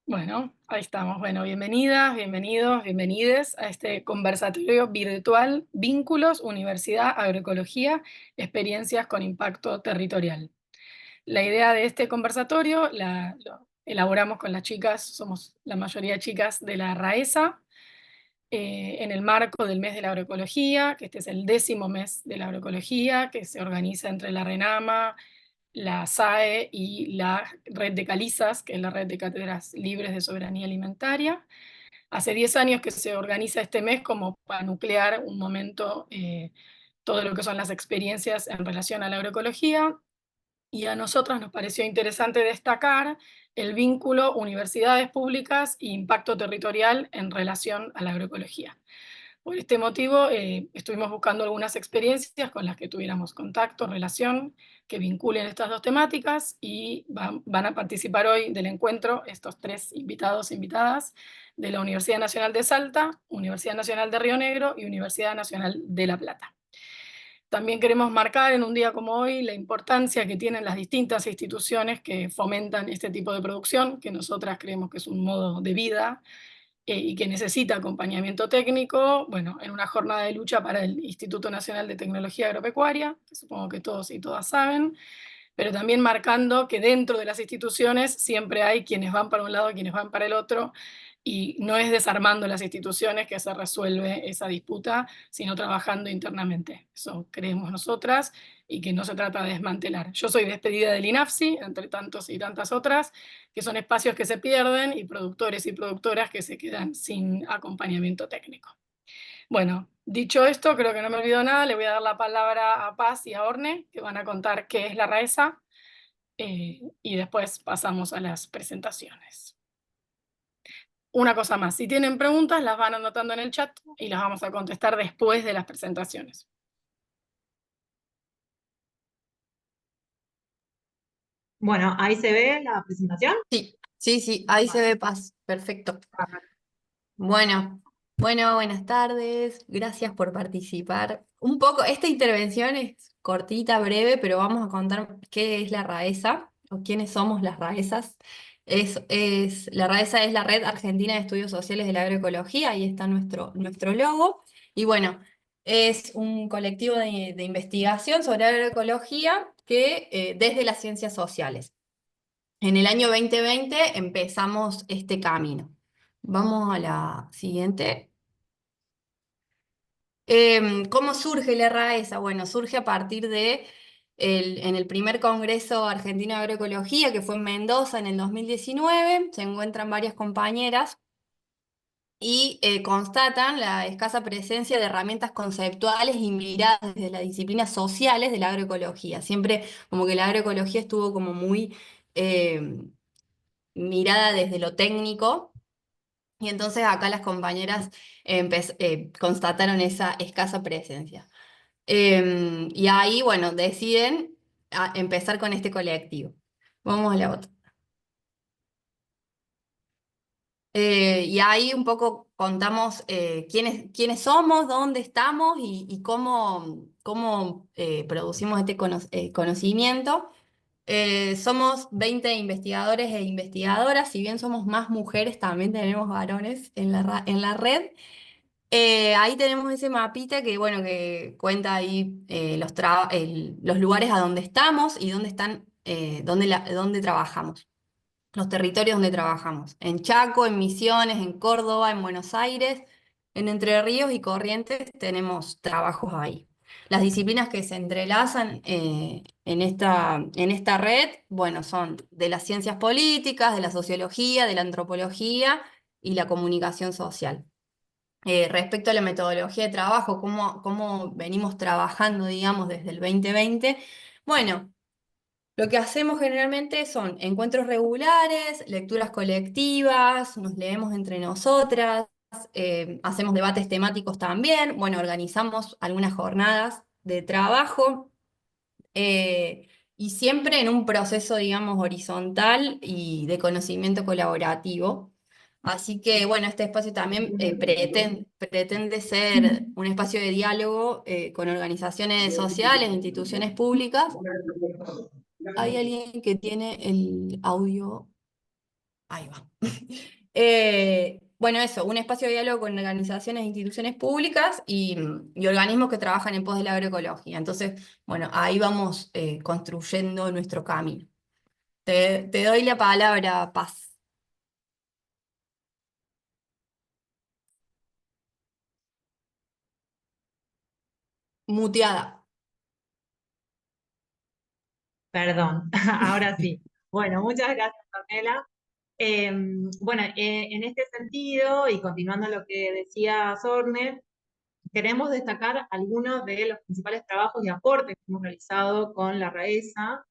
Bueno, ahí estamos. Bueno, bienvenidas, bienvenidos, bienvenides a este conversatorio virtual Vínculos, Universidad, Agroecología, Experiencias con Impacto Territorial. La idea de este conversatorio lo elaboramos con las chicas, somos la mayoría chicas de la RAESA, en el marco del mes de la agroecología, que este es el 10º mes de la agroecología, que se organiza entre la RENAMA, la SAE y la red de Calizas, que es la red de cátedras libres de soberanía alimentaria. Hace 10 años que se organiza este mes como para nuclear un momento todo lo que son las experiencias en relación a la agroecología, y a nosotros nos pareció interesante destacar el vínculo universidades públicas e impacto territorial en relación a la agroecología. Por este motivo, estuvimos buscando algunas experiencias con las que tuviéramos contacto, relación, que vinculen estas dos temáticas, y van a participar hoy del encuentro estos 3 invitados e invitadas de la Universidad Nacional de Salta, Universidad Nacional de Río Negro y Universidad Nacional de La Plata. También queremos marcar en un día como hoy la importancia que tienen las distintas instituciones que fomentan este tipo de producción, que nosotras creemos que es un modo de vida y que necesita acompañamiento técnico, bueno, en una jornada de lucha para el Instituto Nacional de Tecnología Agropecuaria, que supongo que todos y todas saben, pero también marcando que dentro de las instituciones siempre hay quienes van para un lado y quienes van para el otro, y no es desarmando las instituciones que se resuelve esa disputa, sino trabajando internamente. Eso creemos nosotras, y que no se trata de desmantelar. Yo soy despedida del INAFSI, entre tantos y tantas otras, que son espacios que se pierden y productores y productoras que se quedan sin acompañamiento técnico. Bueno, dicho esto, creo que no me olvido nada. Le voy a dar la palabra a Paz y a Orne, que van a contar qué es la RAESA, y después pasamos a las presentaciones. Una cosa más, si tienen preguntas, las van anotando en el chat y las vamos a contestar después de las presentaciones. Bueno, ahí se ve la presentación. Sí, sí, sí, ahí se ve Paz, perfecto. Bueno, buenas tardes, gracias por participar. Un poco, esta intervención es cortita, breve, pero vamos a contar qué es la RAESA o quiénes somos las RAESAs. La RAESA es la Red Argentina de Estudios Sociales de la Agroecología, ahí está nuestro logo. Y bueno, es un colectivo de investigación sobre agroecología que desde las ciencias sociales. En el año 2020 empezamos este camino. Vamos a la siguiente. ¿Cómo surge la RAESA? Bueno, surge a partir en el primer Congreso Argentino de Agroecología, que fue en Mendoza en el 2019. Se encuentran varias compañeras y constatan la escasa presencia de herramientas conceptuales y miradas desde las disciplinas sociales de la agroecología. Siempre como que la agroecología estuvo como muy mirada desde lo técnico. Y entonces acá las compañeras constataron esa escasa presencia. Y ahí, bueno, deciden empezar con este colectivo. Vamos a la otra. Y ahí un poco contamos quiénes somos, dónde estamos y cómo producimos este conocimiento. Somos 20 investigadores e investigadoras, si bien somos más mujeres, también tenemos varones en la red. Ahí tenemos ese mapita que, bueno, que cuenta ahí los lugares a donde estamos y dónde están, dónde trabajamos, los territorios donde trabajamos. En Chaco, en Misiones, en Córdoba, en Buenos Aires, en Entre Ríos y Corrientes tenemos trabajos ahí. Las disciplinas que se entrelazan en esta red, bueno, son de las ciencias políticas, de la sociología, de la antropología y la comunicación social. Respecto a la metodología de trabajo, cómo venimos trabajando, digamos, desde el 2020, bueno, lo que hacemos generalmente son encuentros regulares, lecturas colectivas, nos leemos entre nosotras, hacemos debates temáticos también, bueno, organizamos algunas jornadas de trabajo, y siempre en un proceso, digamos, horizontal y de conocimiento colaborativo. Así que, bueno, este espacio también pretende ser un espacio de diálogo con organizaciones sociales, instituciones públicas. ¿Hay alguien que tiene el audio? Ahí va. Bueno, eso, un espacio de diálogo con organizaciones e instituciones públicas y organismos que trabajan en pos de la agroecología. Entonces, bueno, ahí vamos construyendo nuestro camino. Te doy la palabra, Paz. Muteada. Perdón, ahora sí. Bueno, muchas gracias, Ornella. Bueno, en este sentido, y continuando lo que decía Sorner, queremos destacar algunos de los principales trabajos y aportes que hemos realizado con la RAESA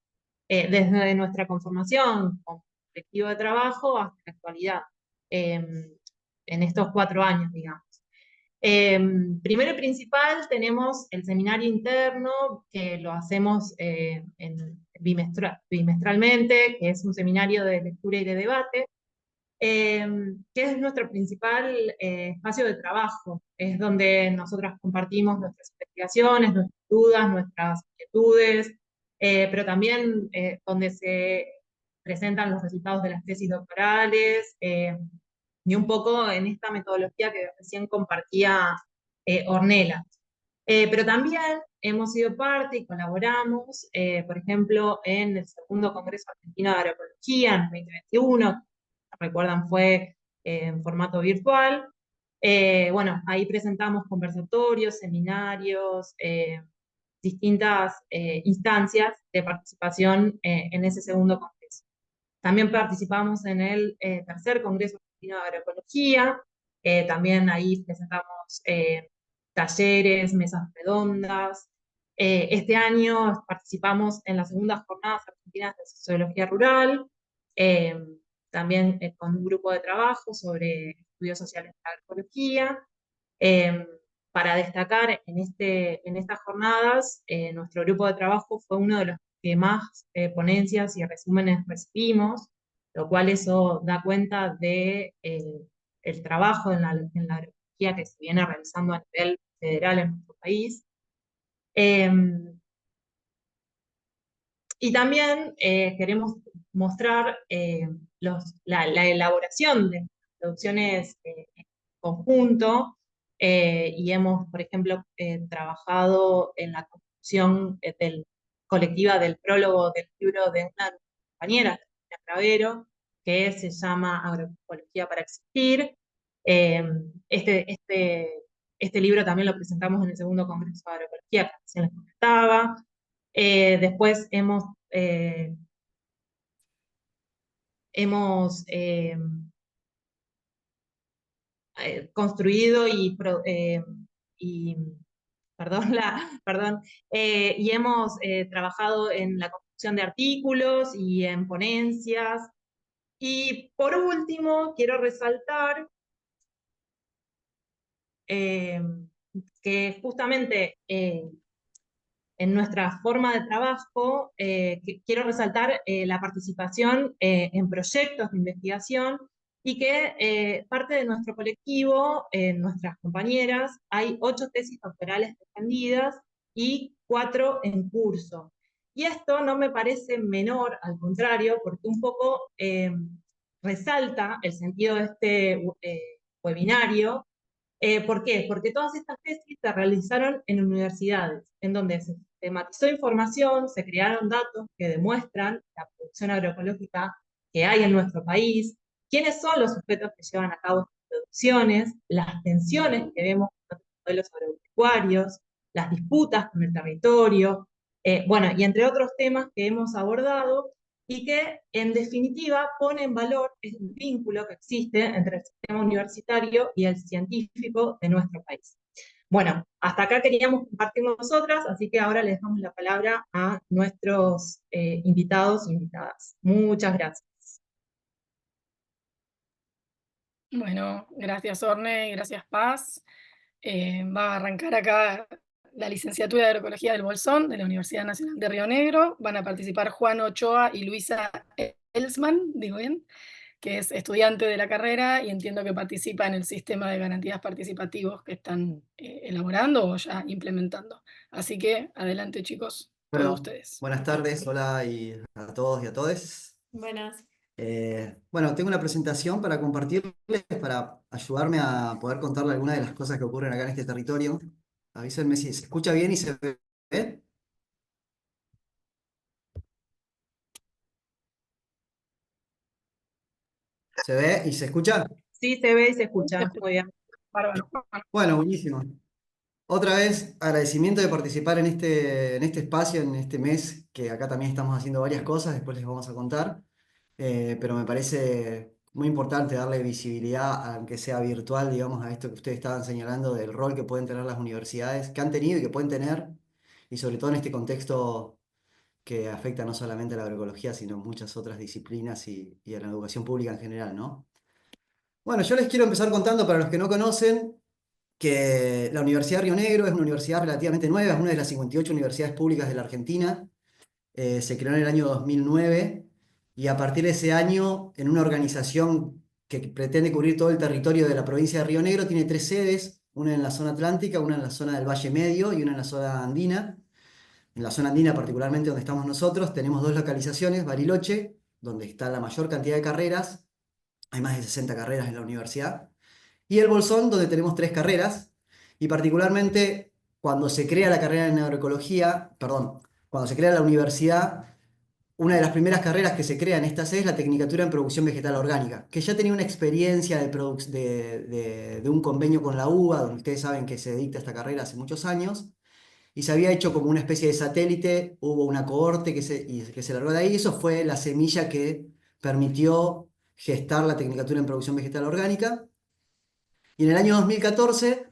desde nuestra conformación como colectivo de trabajo hasta la actualidad, en estos 4 años, digamos. Primero y principal, tenemos el seminario interno, que lo hacemos bimestralmente, que es un seminario de lectura y de debate, que es nuestro principal espacio de trabajo. Es donde nosotras compartimos nuestras investigaciones, nuestras dudas, nuestras inquietudes, pero también donde se presentan los resultados de las tesis doctorales, y un poco en esta metodología que recién compartía Ornella. Pero también hemos sido parte y colaboramos, por ejemplo, en el segundo Congreso Argentino de Agroecología en 2021, recuerdan fue en formato virtual. Bueno, ahí presentamos conversatorios, seminarios, distintas instancias de participación en ese segundo Congreso. También participamos en el tercer Congreso Argentino de Agroecología, también ahí presentamos talleres, mesas redondas. Este año participamos en las segundas jornadas argentinas de sociología rural, eh, también con un grupo de trabajo sobre estudios sociales de la agroecología. Eh, para destacar en estas jornadas, nuestro grupo de trabajo fue uno de los que más ponencias y resúmenes recibimos, lo cual eso da cuenta de el trabajo en la agroecología que se viene realizando a nivel federal en nuestro país. Y también queremos mostrar la elaboración de producciones en conjunto, y hemos, por ejemplo, trabajado en la construcción colectiva del prólogo del libro de una compañera, Cristina Cravero, que se llama Agroecología para Existir. Eh, este, este, este libro también lo presentamos en el segundo Congreso de Agroecología, que se les comentaba. Después hemos construido y perdón, y hemos trabajado en la construcción de artículos y en ponencias. Y por último, quiero resaltar eh, que justamente en nuestra forma de trabajo, quiero resaltar la participación en proyectos de investigación y que parte de nuestro colectivo, nuestras compañeras, hay 8 tesis doctorales defendidas y 4 en curso. Y esto no me parece menor, al contrario, porque un poco resalta el sentido de este webinario. ¿Por qué? Porque todas estas tesis se realizaron en universidades, en donde se sistematizó información, se crearon datos que demuestran la producción agroecológica que hay en nuestro país, quiénes son los sujetos que llevan a cabo estas producciones, las tensiones que vemos con los modelos agropecuarios, las disputas con el territorio, bueno, y entre otros temas que hemos abordado y que en definitiva pone en valor el vínculo que existe entre el sistema universitario y el científico de nuestro país. Bueno, hasta acá queríamos compartir nosotras, así que ahora les damos la palabra a nuestros invitados e invitadas. Muchas gracias. Bueno, gracias Orne, gracias Paz. Va a arrancar acá la licenciatura de Agroecología del Bolsón, de la Universidad Nacional de Río Negro. Van a participar Juan Ochoa y Luisa Elsman, digo bien, que es estudiante de la carrera y entiendo que participa en el sistema de garantías participativos que están elaborando o ya implementando. Así que adelante chicos, todos Bueno, ustedes. buenas tardes, hola a todos y a todes. Buenas. Bueno, tengo una presentación para compartirles, para ayudarme a poder contarle algunas de las cosas que ocurren acá en este territorio. Avísenme si se escucha bien y se ve. ¿Se ve y se escucha? Sí, se ve y se Te escucha. escucho. Muy bien. Bárbaro. Bueno, buenísimo. Otra vez, agradecimiento de participar en este espacio, en este mes, que acá también estamos haciendo varias cosas, después les vamos a contar. Pero me parece muy importante darle visibilidad, aunque sea virtual, digamos, a esto que ustedes estaban señalando del rol que pueden tener las universidades, que han tenido y que pueden tener, y sobre todo en este contexto que afecta no solamente a la agroecología, sino muchas otras disciplinas y a la educación pública en general, ¿no? Bueno, yo les quiero empezar contando, para los que no conocen, que la Universidad de Río Negro es una universidad relativamente nueva, es una de las 58 universidades públicas de la Argentina. Se creó en el año 2009 y a partir de ese año, en una organización que pretende cubrir todo el territorio de la provincia de Río Negro, tiene tres sedes, una en la zona atlántica, una en la zona del Valle Medio y una en la zona andina. En la zona andina, particularmente donde estamos nosotros, tenemos dos localizaciones: Bariloche, donde está la mayor cantidad de carreras, hay más de 60 carreras en la universidad, y el Bolsón, donde tenemos tres carreras, y particularmente cuando se crea la carrera en agroecología, perdón, cuando se crea la universidad, una de las primeras carreras que se crea en esta sede es la Tecnicatura en Producción Vegetal Orgánica, que ya tenía una experiencia de un convenio con la UBA, donde ustedes saben que se dicta esta carrera hace muchos años, y se había hecho como una especie de satélite, hubo una cohorte que se largó de ahí, y eso fue la semilla que permitió gestar la Tecnicatura en Producción Vegetal Orgánica. Y en el año 2014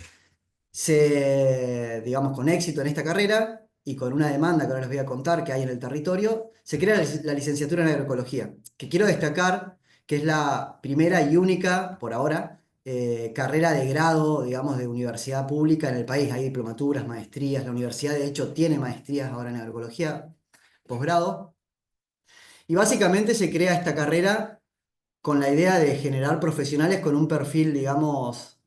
digamos, con éxito en esta carrera y con una demanda que ahora les voy a contar que hay en el territorio, se crea la licenciatura en agroecología, que quiero destacar que es la primera y única, por ahora, carrera de grado, digamos, de universidad pública en el país. Hay diplomaturas, maestrías, la universidad de hecho tiene maestrías ahora en agroecología, posgrado, y básicamente se crea esta carrera con la idea de generar profesionales con un perfil, digamos,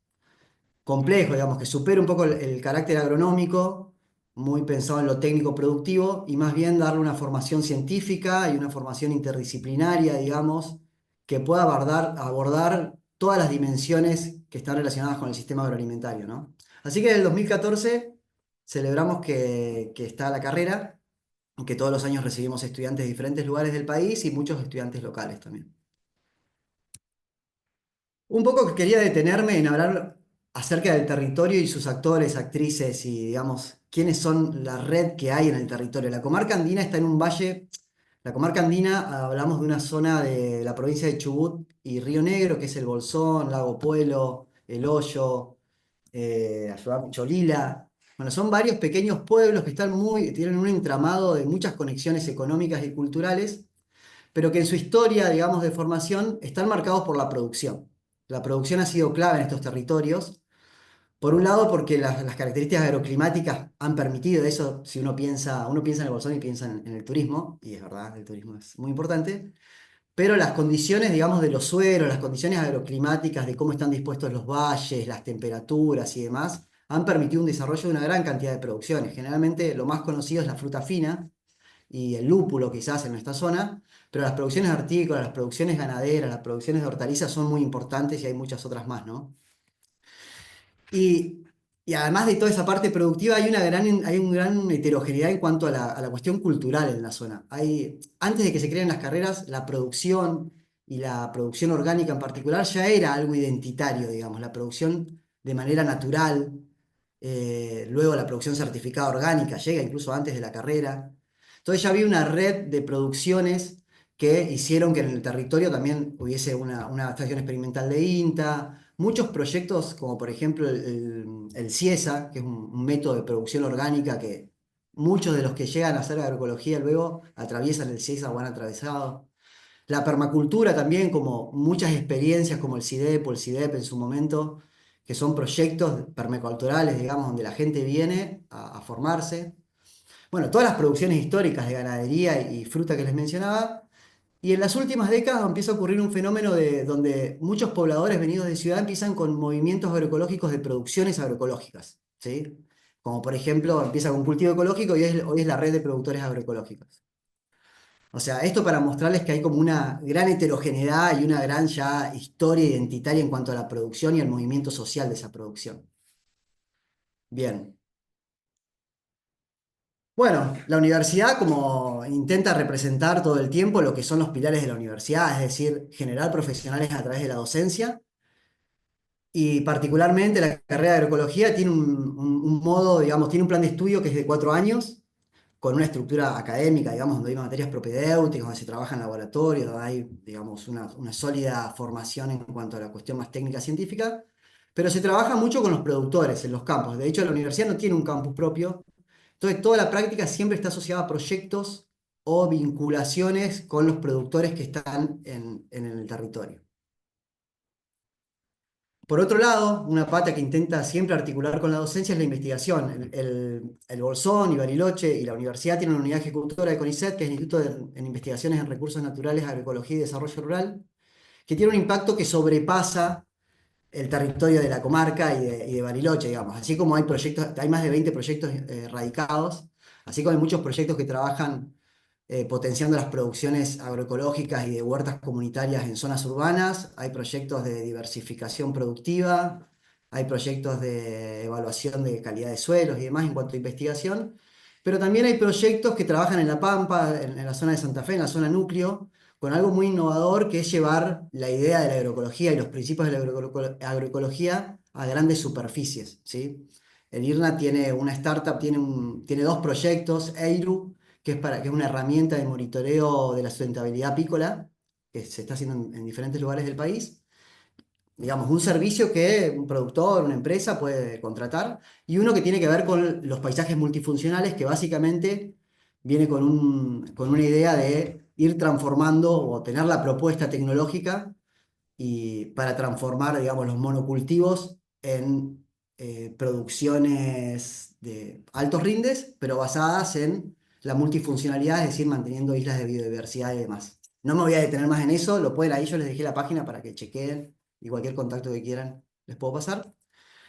complejo, digamos, que supere un poco el carácter agronómico, muy pensado en lo técnico productivo, y más bien darle una formación científica y una formación interdisciplinaria, digamos, que pueda abordar todas las dimensiones que están relacionadas con el sistema agroalimentario, ¿no? Así que en el 2014 celebramos que está la carrera, que todos los años recibimos estudiantes de diferentes lugares del país y muchos estudiantes locales también. Un poco que quería detenerme en hablar acerca del territorio y sus actores, actrices y, digamos, quiénes son la red que hay en el territorio. La comarca andina está en un valle. La comarca andina, hablamos de una zona de la provincia de Chubut y Río Negro, que es el Bolsón, Lago Puelo, El Hoyo, Cholila. Bueno, son varios pequeños pueblos que tienen un entramado de muchas conexiones económicas y culturales, pero que en su historia, digamos, de formación están marcados por la producción. La producción ha sido clave en estos territorios. Por un lado, porque las características agroclimáticas han permitido eso. Si uno piensa en el Bolsón y piensa en el turismo, y es verdad, el turismo es muy importante, pero las condiciones, digamos, de los suelos, las condiciones agroclimáticas, de cómo están dispuestos los valles, las temperaturas y demás, han permitido un desarrollo de una gran cantidad de producciones. Generalmente lo más conocido es la fruta fina y el lúpulo quizás en nuestra zona, pero las producciones hortícolas, las producciones ganaderas, las producciones de hortalizas son muy importantes y hay muchas otras más, ¿no? Y, y además de toda esa parte productiva, hay una gran heterogeneidad en cuanto a la cuestión cultural en la zona. Antes de que se creen las carreras, la producción y la producción orgánica en particular ya era algo identitario, digamos, la producción de manera natural, luego la producción certificada orgánica llega incluso antes de la carrera. Entonces ya había una red de producciones que hicieron que en el territorio también hubiese una estación experimental de INTA, muchos proyectos como por ejemplo el CIESA, que es un método de producción orgánica que muchos de los que llegan a hacer agroecología luego atraviesan el CIESA o han atravesado. La permacultura también, como muchas experiencias como el CIDEP o el CIDEP en su momento, que son proyectos permaculturales, digamos, donde la gente viene a formarse. Bueno, todas las producciones históricas de ganadería y fruta que les mencionaba. Y en las últimas décadas empieza a ocurrir un fenómeno donde muchos pobladores venidos de ciudad empiezan con movimientos agroecológicos de producciones agroecológicas, ¿sí? Como por ejemplo, empieza con cultivo ecológico y hoy es la red de productores agroecológicos. O sea, esto para mostrarles que hay como una gran heterogeneidad y una gran ya historia identitaria en cuanto a la producción y al movimiento social de esa producción. Bien. Bueno, la universidad como intenta representar todo el tiempo lo que son los pilares de la universidad, es decir, generar profesionales a través de la docencia. Y particularmente la carrera de agroecología tiene un modo, digamos, tiene un plan de estudio que es de 4 años, con una estructura académica, digamos, donde hay materias propedéuticas, donde se trabaja en laboratorio, donde hay, digamos, una sólida formación en cuanto a la cuestión más técnica científica, pero se trabaja mucho con los productores en los campos. De hecho, la universidad no tiene un campus propio, entonces toda la práctica siempre está asociada a proyectos o vinculaciones con los productores que están en el territorio. Por otro lado, una pata que intenta siempre articular con la docencia es la investigación. El Bolsón y Bariloche y la universidad tienen una unidad ejecutora de CONICET, que es el Instituto en Investigaciones en Recursos Naturales, Agroecología y Desarrollo Rural, que tiene un impacto que sobrepasa el territorio de la comarca y de Bariloche, digamos. Así como hay proyectos, hay más de 20 proyectos radicados, así como hay muchos proyectos que trabajan potenciando las producciones agroecológicas y de huertas comunitarias en zonas urbanas, hay proyectos de diversificación productiva, hay proyectos de evaluación de calidad de suelos y demás en cuanto a investigación, pero también hay proyectos que trabajan en La Pampa, en la zona de Santa Fe, en la zona núcleo, con algo muy innovador que es llevar la idea de la agroecología y los principios de la agroecología a grandes superficies, ¿sí? El IRNA tiene una startup, tiene dos proyectos, EIRU, que es una herramienta de monitoreo de la sustentabilidad apícola, que se está haciendo en diferentes lugares del país. Digamos, un servicio que un productor, una empresa puede contratar, y uno que tiene que ver con los paisajes multifuncionales, que básicamente viene con una idea de ir transformando o tener la propuesta tecnológica y para transformar, digamos, los monocultivos en producciones de altos rindes, pero basadas en la multifuncionalidad, es decir, manteniendo islas de biodiversidad y demás. No me voy a detener más en eso, lo pueden ahí, yo les dejé la página para que chequeen y cualquier contacto que quieran les puedo pasar.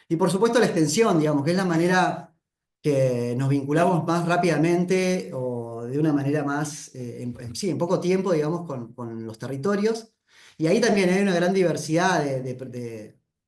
Y por supuesto la extensión, digamos, que es la manera que nos vinculamos más rápidamente o de una manera más, sí, en poco tiempo, digamos, con los territorios. Y ahí también hay una gran diversidad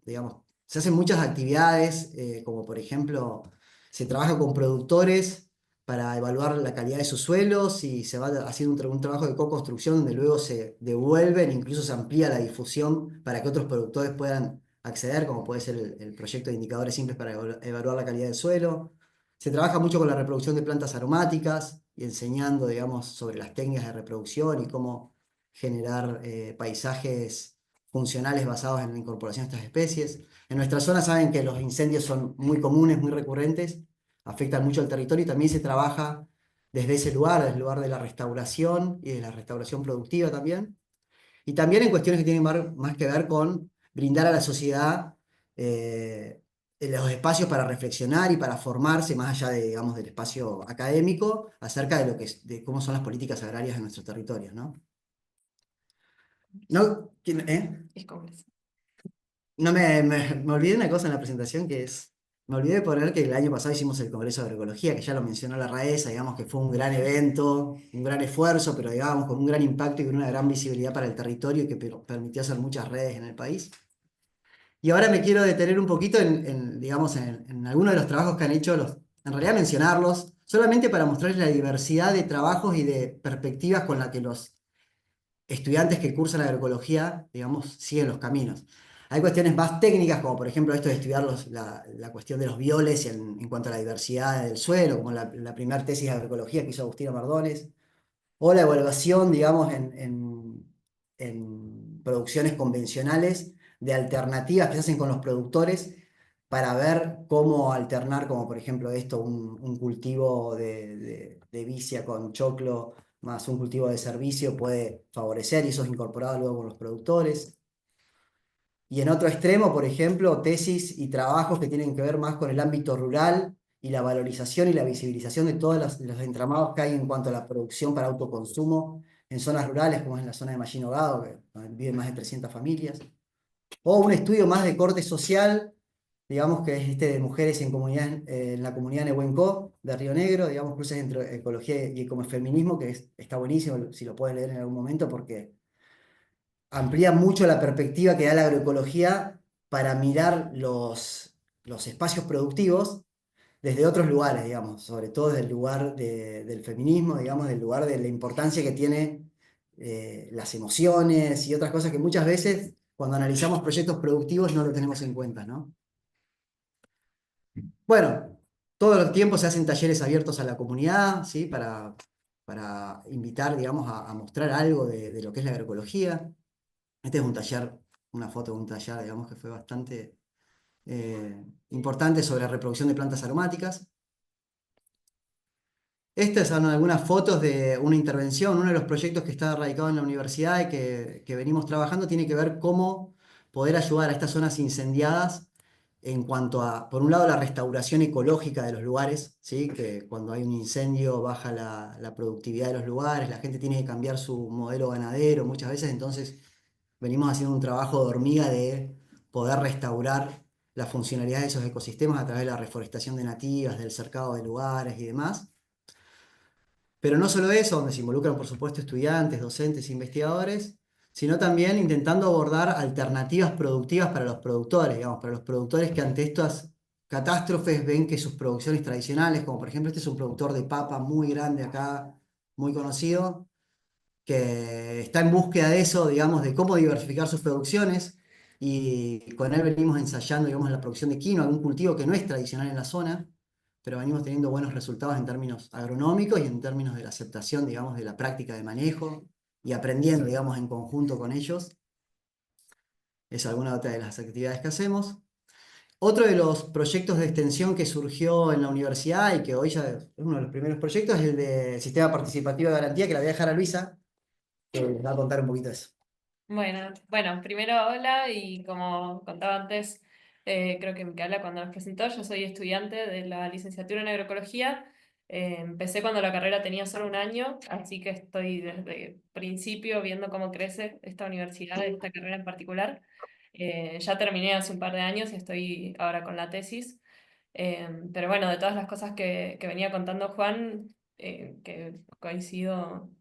digamos, se hacen muchas actividades, como por ejemplo, se trabaja con productores para evaluar la calidad de sus suelos y se va haciendo un trabajo de co-construcción donde luego se devuelven, incluso se amplía la difusión para que otros productores puedan acceder, como puede ser el proyecto de indicadores simples para evaluar la calidad del suelo. Se trabaja mucho con la reproducción de plantas aromáticas y enseñando, digamos, sobre las técnicas de reproducción y cómo generar paisajes funcionales basados en la incorporación de estas especies. En nuestra zona saben que los incendios son muy comunes, muy recurrentes, afectan mucho al territorio y también se trabaja desde ese lugar, desde el lugar de la restauración y de la restauración productiva también. Y también en cuestiones que tienen más que ver con brindar a la sociedad eh, los espacios para reflexionar y para formarse más allá de, digamos, del espacio académico acerca de cómo son las políticas agrarias en nuestros territorios, ¿no? No, Es complejo. no me olvidé una cosa en la presentación que es, me olvidé de poner que el año pasado hicimos el Congreso de Agroecología, que ya lo mencionó la Raesa, digamos que fue un gran evento, un gran esfuerzo, pero digamos con un gran impacto y con una gran visibilidad para el territorio y que permitió hacer muchas redes en el país. Y ahora me quiero detener un poquito digamos, en algunos de los trabajos que han hecho, en realidad mencionarlos, solamente para mostrarles la diversidad de trabajos y de perspectivas con la que los estudiantes que cursan agroecología, digamos, siguen los caminos. Hay cuestiones más técnicas, como por ejemplo esto de estudiar la cuestión de los bioles en cuanto a la diversidad del suelo, como la primera tesis de agroecología que hizo Agustina Mardones, o la evaluación, digamos, en producciones convencionales de alternativas que se hacen con los productores para ver cómo alternar, como por ejemplo esto, un cultivo de vicia con choclo más un cultivo de servicio puede favorecer y eso es incorporado luego con los productores. Y en otro extremo, por ejemplo, tesis y trabajos que tienen que ver más con el ámbito rural y la valorización y la visibilización de todos los entramados que hay en cuanto a la producción para autoconsumo en zonas rurales, como es en la zona de Mallín Hogado, que viven más de 300 familias. O un estudio más de corte social, digamos que es este de mujeres en la comunidad Nehuenco de Río Negro, digamos, cruces entre ecología y ecofeminismo, que está buenísimo, si lo pueden leer en algún momento, porque amplía mucho la perspectiva que da la agroecología para mirar los espacios productivos desde otros lugares, digamos, sobre todo desde el lugar del feminismo, digamos, del lugar de la importancia que tiene las emociones y otras cosas que muchas veces cuando analizamos proyectos productivos no lo tenemos en cuenta, ¿no? Bueno, todo el tiempo se hacen talleres abiertos a la comunidad, ¿sí? Para invitar, digamos, a mostrar algo de lo que es la agroecología. Este es un taller, una foto de un taller, digamos, que fue bastante importante sobre reproducción de plantas aromáticas. Estas son algunas fotos de una intervención. Uno de los proyectos que está radicado en la universidad y que venimos trabajando tiene que ver cómo poder ayudar a estas zonas incendiadas en cuanto a, por un lado, la restauración ecológica de los lugares, ¿sí? Que cuando hay un incendio baja la productividad de los lugares, la gente tiene que cambiar su modelo ganadero muchas veces, entonces venimos haciendo un trabajo de hormiga de poder restaurar la funcionalidad de esos ecosistemas a través de la reforestación de nativas, del cercado de lugares y demás. Pero no solo eso, donde se involucran, por supuesto, estudiantes, docentes, investigadores, sino también intentando abordar alternativas productivas para los productores, digamos, para los productores que ante estas catástrofes ven que sus producciones tradicionales, como por ejemplo este es un productor de papa muy grande acá, muy conocido, que está en búsqueda de eso, digamos, de cómo diversificar sus producciones, y con él venimos ensayando, digamos, la producción de quinoa, algún cultivo que no es tradicional en la zona, pero venimos teniendo buenos resultados en términos agronómicos y en términos de la aceptación, digamos, de la práctica de manejo y aprendiendo, digamos, en conjunto con ellos. Es alguna otra de las actividades que hacemos. Otro de los proyectos de extensión que surgió en la universidad y que hoy ya es uno de los primeros proyectos es el de Sistema Participativo de Garantía, que la voy a dejar a Luisa, que nos va a contar un poquito de eso. Bueno, primero hola y como contaba antes, creo que Micaela cuando nos presentó, yo soy estudiante de la licenciatura en agroecología. Empecé cuando la carrera tenía solo un año, así que estoy desde el principio viendo cómo crece esta universidad, esta carrera en particular. Ya terminé hace un par de años y estoy ahora con la tesis. Pero bueno, de todas las cosas que venía contando Juan, que coincido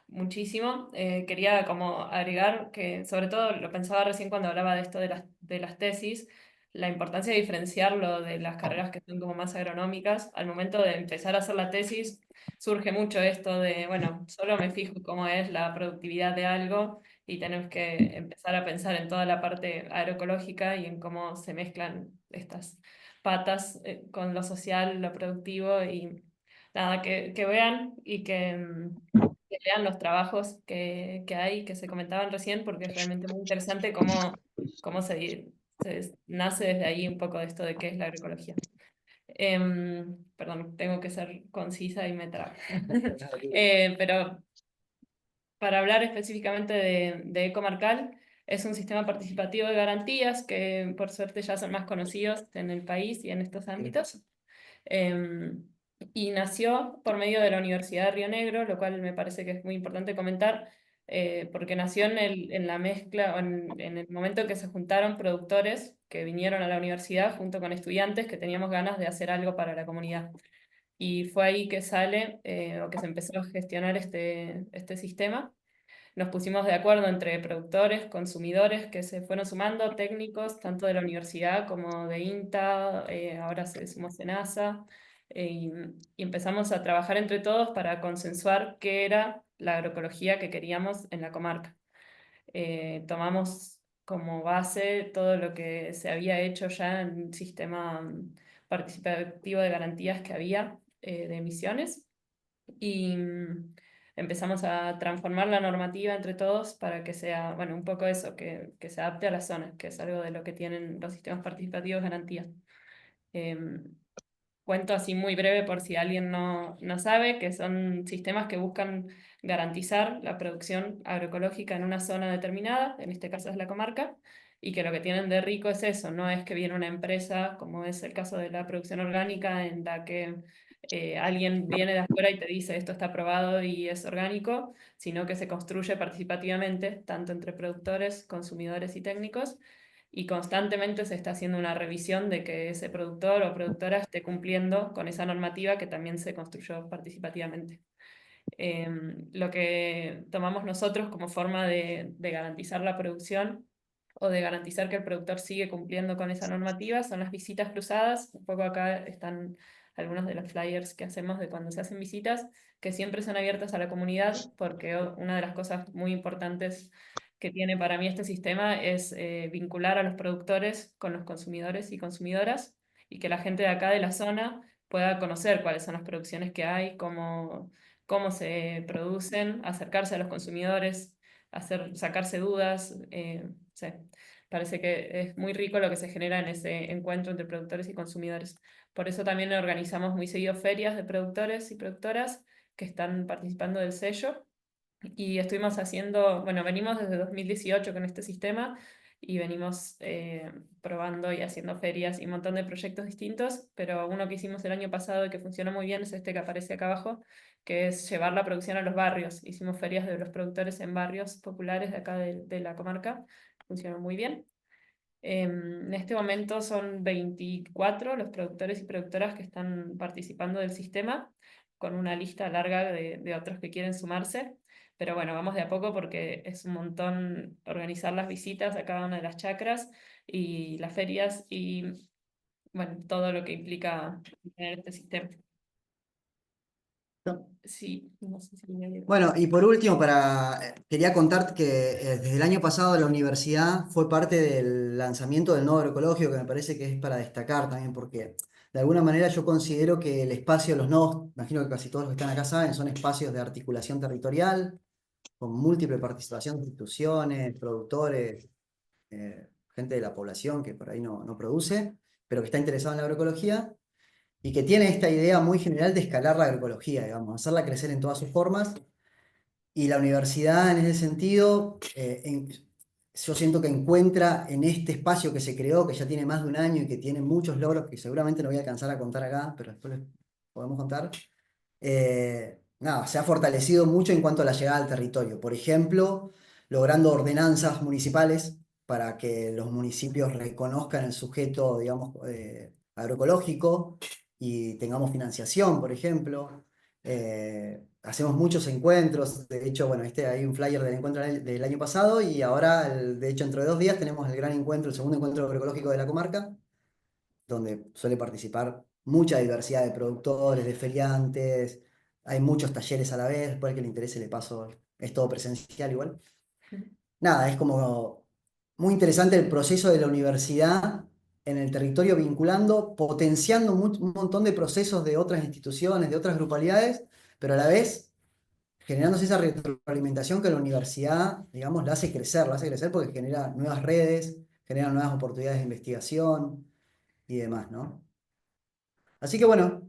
muchísimo, quería como agregar que, sobre todo lo pensaba recién cuando hablaba de esto de las tesis, la importancia de diferenciarlo de las carreras que son como más agronómicas. Al momento de empezar a hacer la tesis, surge mucho esto de, bueno, solo me fijo cómo es la productividad de algo y tenemos que empezar a pensar en toda la parte agroecológica y en cómo se mezclan estas patas con lo social, lo productivo y nada, que vean y que lean los trabajos que hay, que se comentaban recién, porque es realmente muy interesante cómo se nace desde ahí un poco de esto de qué es la agroecología. Perdón, tengo que ser concisa y me trabo. Pero para hablar específicamente de Ecomarcal, es un sistema participativo de garantías que por suerte ya son más conocidos en el país y en estos ámbitos. Em, y nació por medio de la Universidad de Río Negro, lo cual me parece que es muy importante comentar, porque nació en la mezcla, o en el momento en que se juntaron productores que vinieron a la universidad junto con estudiantes que teníamos ganas de hacer algo para la comunidad. Y fue ahí que sale, o que se empezó a gestionar este sistema. Nos pusimos de acuerdo entre productores, consumidores que se fueron sumando, técnicos, tanto de la universidad como de INTA, ahora se sumó SENASA, y empezamos a trabajar entre todos para consensuar qué era la agroecología que queríamos en la comarca. Tomamos como base todo lo que se había hecho ya en el sistema participativo de garantías que había de emisiones y empezamos a transformar la normativa entre todos para que sea, bueno, un poco eso, que se adapte a las zonas, que es algo de lo que tienen los sistemas participativos de garantía. Em, Cuento así muy breve por si alguien no sabe, que son sistemas que buscan garantizar la producción agroecológica en una zona determinada, en este caso es la comarca, y que lo que tienen de rico es eso, no es que viene una empresa, como es el caso de la producción orgánica, en la que alguien viene de afuera y te dice esto está aprobado y es orgánico, sino que se construye participativamente, tanto entre productores, consumidores y técnicos, y constantemente se está haciendo una revisión de que ese productor o productora esté cumpliendo con esa normativa que también se construyó participativamente. Lo que tomamos nosotros como forma de garantizar la producción o de garantizar que el productor sigue cumpliendo con esa normativa son las visitas cruzadas. Un poco acá están algunos de los flyers que hacemos de cuando se hacen visitas, que siempre son abiertas a la comunidad, porque una de las cosas muy importantes que tiene para mí este sistema es vincular a los productores con los consumidores y consumidoras, y que la gente de acá de la zona pueda conocer cuáles son las producciones que hay, cómo se producen, acercarse a los consumidores, sacarse dudas. Sí. Parece que es muy rico lo que se genera en ese encuentro entre productores y consumidores. Por eso también organizamos muy seguido ferias de productores y productoras que están participando del sello. Y estuvimos haciendo, bueno, venimos desde 2018 con este sistema y venimos probando y haciendo ferias y un montón de proyectos distintos, pero uno que hicimos el año pasado y que funcionó muy bien es este que aparece acá abajo, que es llevar la producción a los barrios. Hicimos ferias de los productores en barrios populares de acá de la comarca, funcionó muy bien. En este momento son 24 los productores y productoras que están participando del sistema, con una lista larga de otros que quieren sumarse. Pero bueno, vamos de a poco porque es un montón organizar las visitas a cada una de las chacras y las ferias y bueno, todo lo que implica tener este sistema. Sí, no sé si Bueno, y por último, quería contarte que desde el año pasado la universidad fue parte del lanzamiento del Nodo Agroecológico, que me parece que es para destacar también, porque de alguna manera yo considero que el espacio, los nodos, imagino que casi todos los que están acá saben, son espacios de articulación territorial, con múltiple participación de instituciones, productores, gente de la población que por ahí no produce, pero que está interesada en la agroecología y que tiene esta idea muy general de escalar la agroecología, digamos, hacerla crecer en todas sus formas. Y la universidad, en ese sentido, yo siento que encuentra en este espacio que se creó, que ya tiene más de un año y que tiene muchos logros que seguramente no voy a alcanzar a contar acá, pero después les podemos contar. Nada, se ha fortalecido mucho en cuanto a la llegada al territorio. Por ejemplo, logrando ordenanzas municipales para que los municipios reconozcan el sujeto, digamos, agroecológico y tengamos financiación, por ejemplo. Hacemos muchos encuentros. De hecho, bueno, hay un flyer del encuentro del año pasado y ahora, de hecho, dentro de 2 días tenemos el gran encuentro, el segundo encuentro agroecológico de la comarca, donde suele participar mucha diversidad de productores, de feriantes. Hay muchos talleres a la vez. Por el que le interese, le paso, es todo presencial igual. Nada, es como muy interesante el proceso de la universidad en el territorio, vinculando, potenciando un montón de procesos de otras instituciones, de otras grupalidades, pero a la vez generándose esa retroalimentación que la universidad, digamos, la hace crecer porque genera nuevas redes, genera nuevas oportunidades de investigación y demás, ¿no? Así que bueno,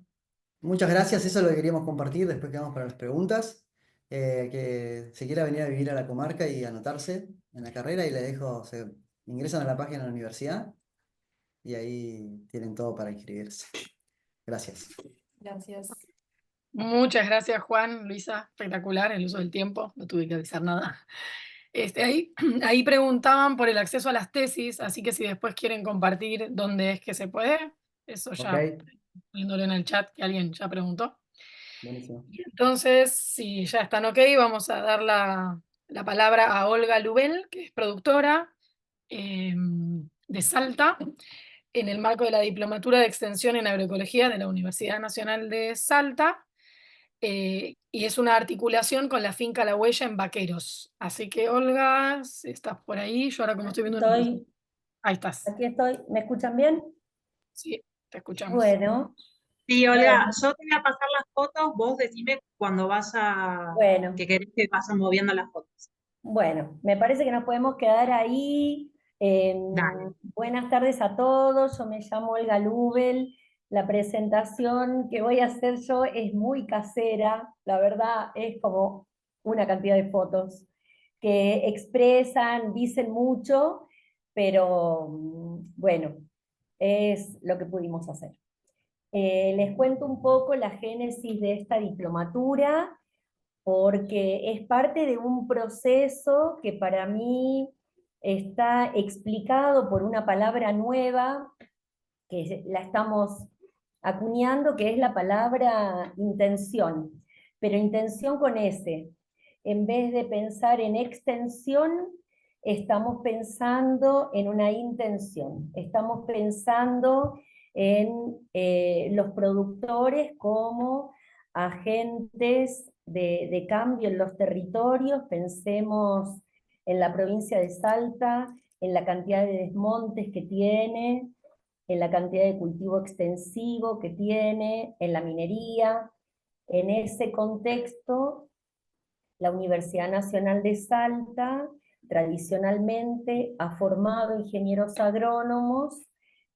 muchas gracias, eso es lo que queríamos compartir, después quedamos para las preguntas. Que se quiera venir a vivir a la comarca y anotarse en la carrera y le dejo, ingresan a la página de la universidad y ahí tienen todo para inscribirse. Gracias. Gracias. Muchas gracias, Juan, Luisa, espectacular el uso del tiempo, no tuve que avisar nada. Ahí preguntaban por el acceso a las tesis, así que si después quieren compartir dónde es que se puede, eso ya, Ok, poniéndolo en el chat, que alguien ya preguntó. buenísimo. Y entonces, si ya están ok, vamos a dar la palabra a Olga Lubel, que es productora de Salta, en el marco de la Diplomatura de Extensión en Agroecología de la Universidad Nacional de Salta. Y es una articulación con la finca La Huella en Vaqueros. Así que, Olga, si estás por ahí, yo ahora como estoy viendo... Ahí estás. Aquí estoy. ¿Me escuchan bien? Sí, te escuchamos. Bueno, Sí, Olga, yo te voy a pasar las fotos, vos decime cuando bueno, que querés que vayan moviendo las fotos. bueno, me parece que nos podemos quedar ahí. Dale. Buenas tardes a todos, yo me llamo Olga Lubel. La presentación que voy a hacer yo es muy casera, la verdad es como una cantidad de fotos que expresan, dicen mucho, pero bueno, es lo que pudimos hacer. Les cuento un poco la génesis de esta diplomatura, porque es parte de un proceso que para mí está explicado por una palabra nueva que la estamos acuñando, que es la palabra intención, pero intención con S. En vez de pensar en extensión, estamos pensando en una intención, estamos pensando en los productores como agentes de cambio en los territorios. Pensemos en la provincia de Salta, en la cantidad de desmontes que tiene, en la cantidad de cultivo extensivo que tiene, en la minería. En ese contexto, la Universidad Nacional de Salta tradicionalmente ha formado ingenieros agrónomos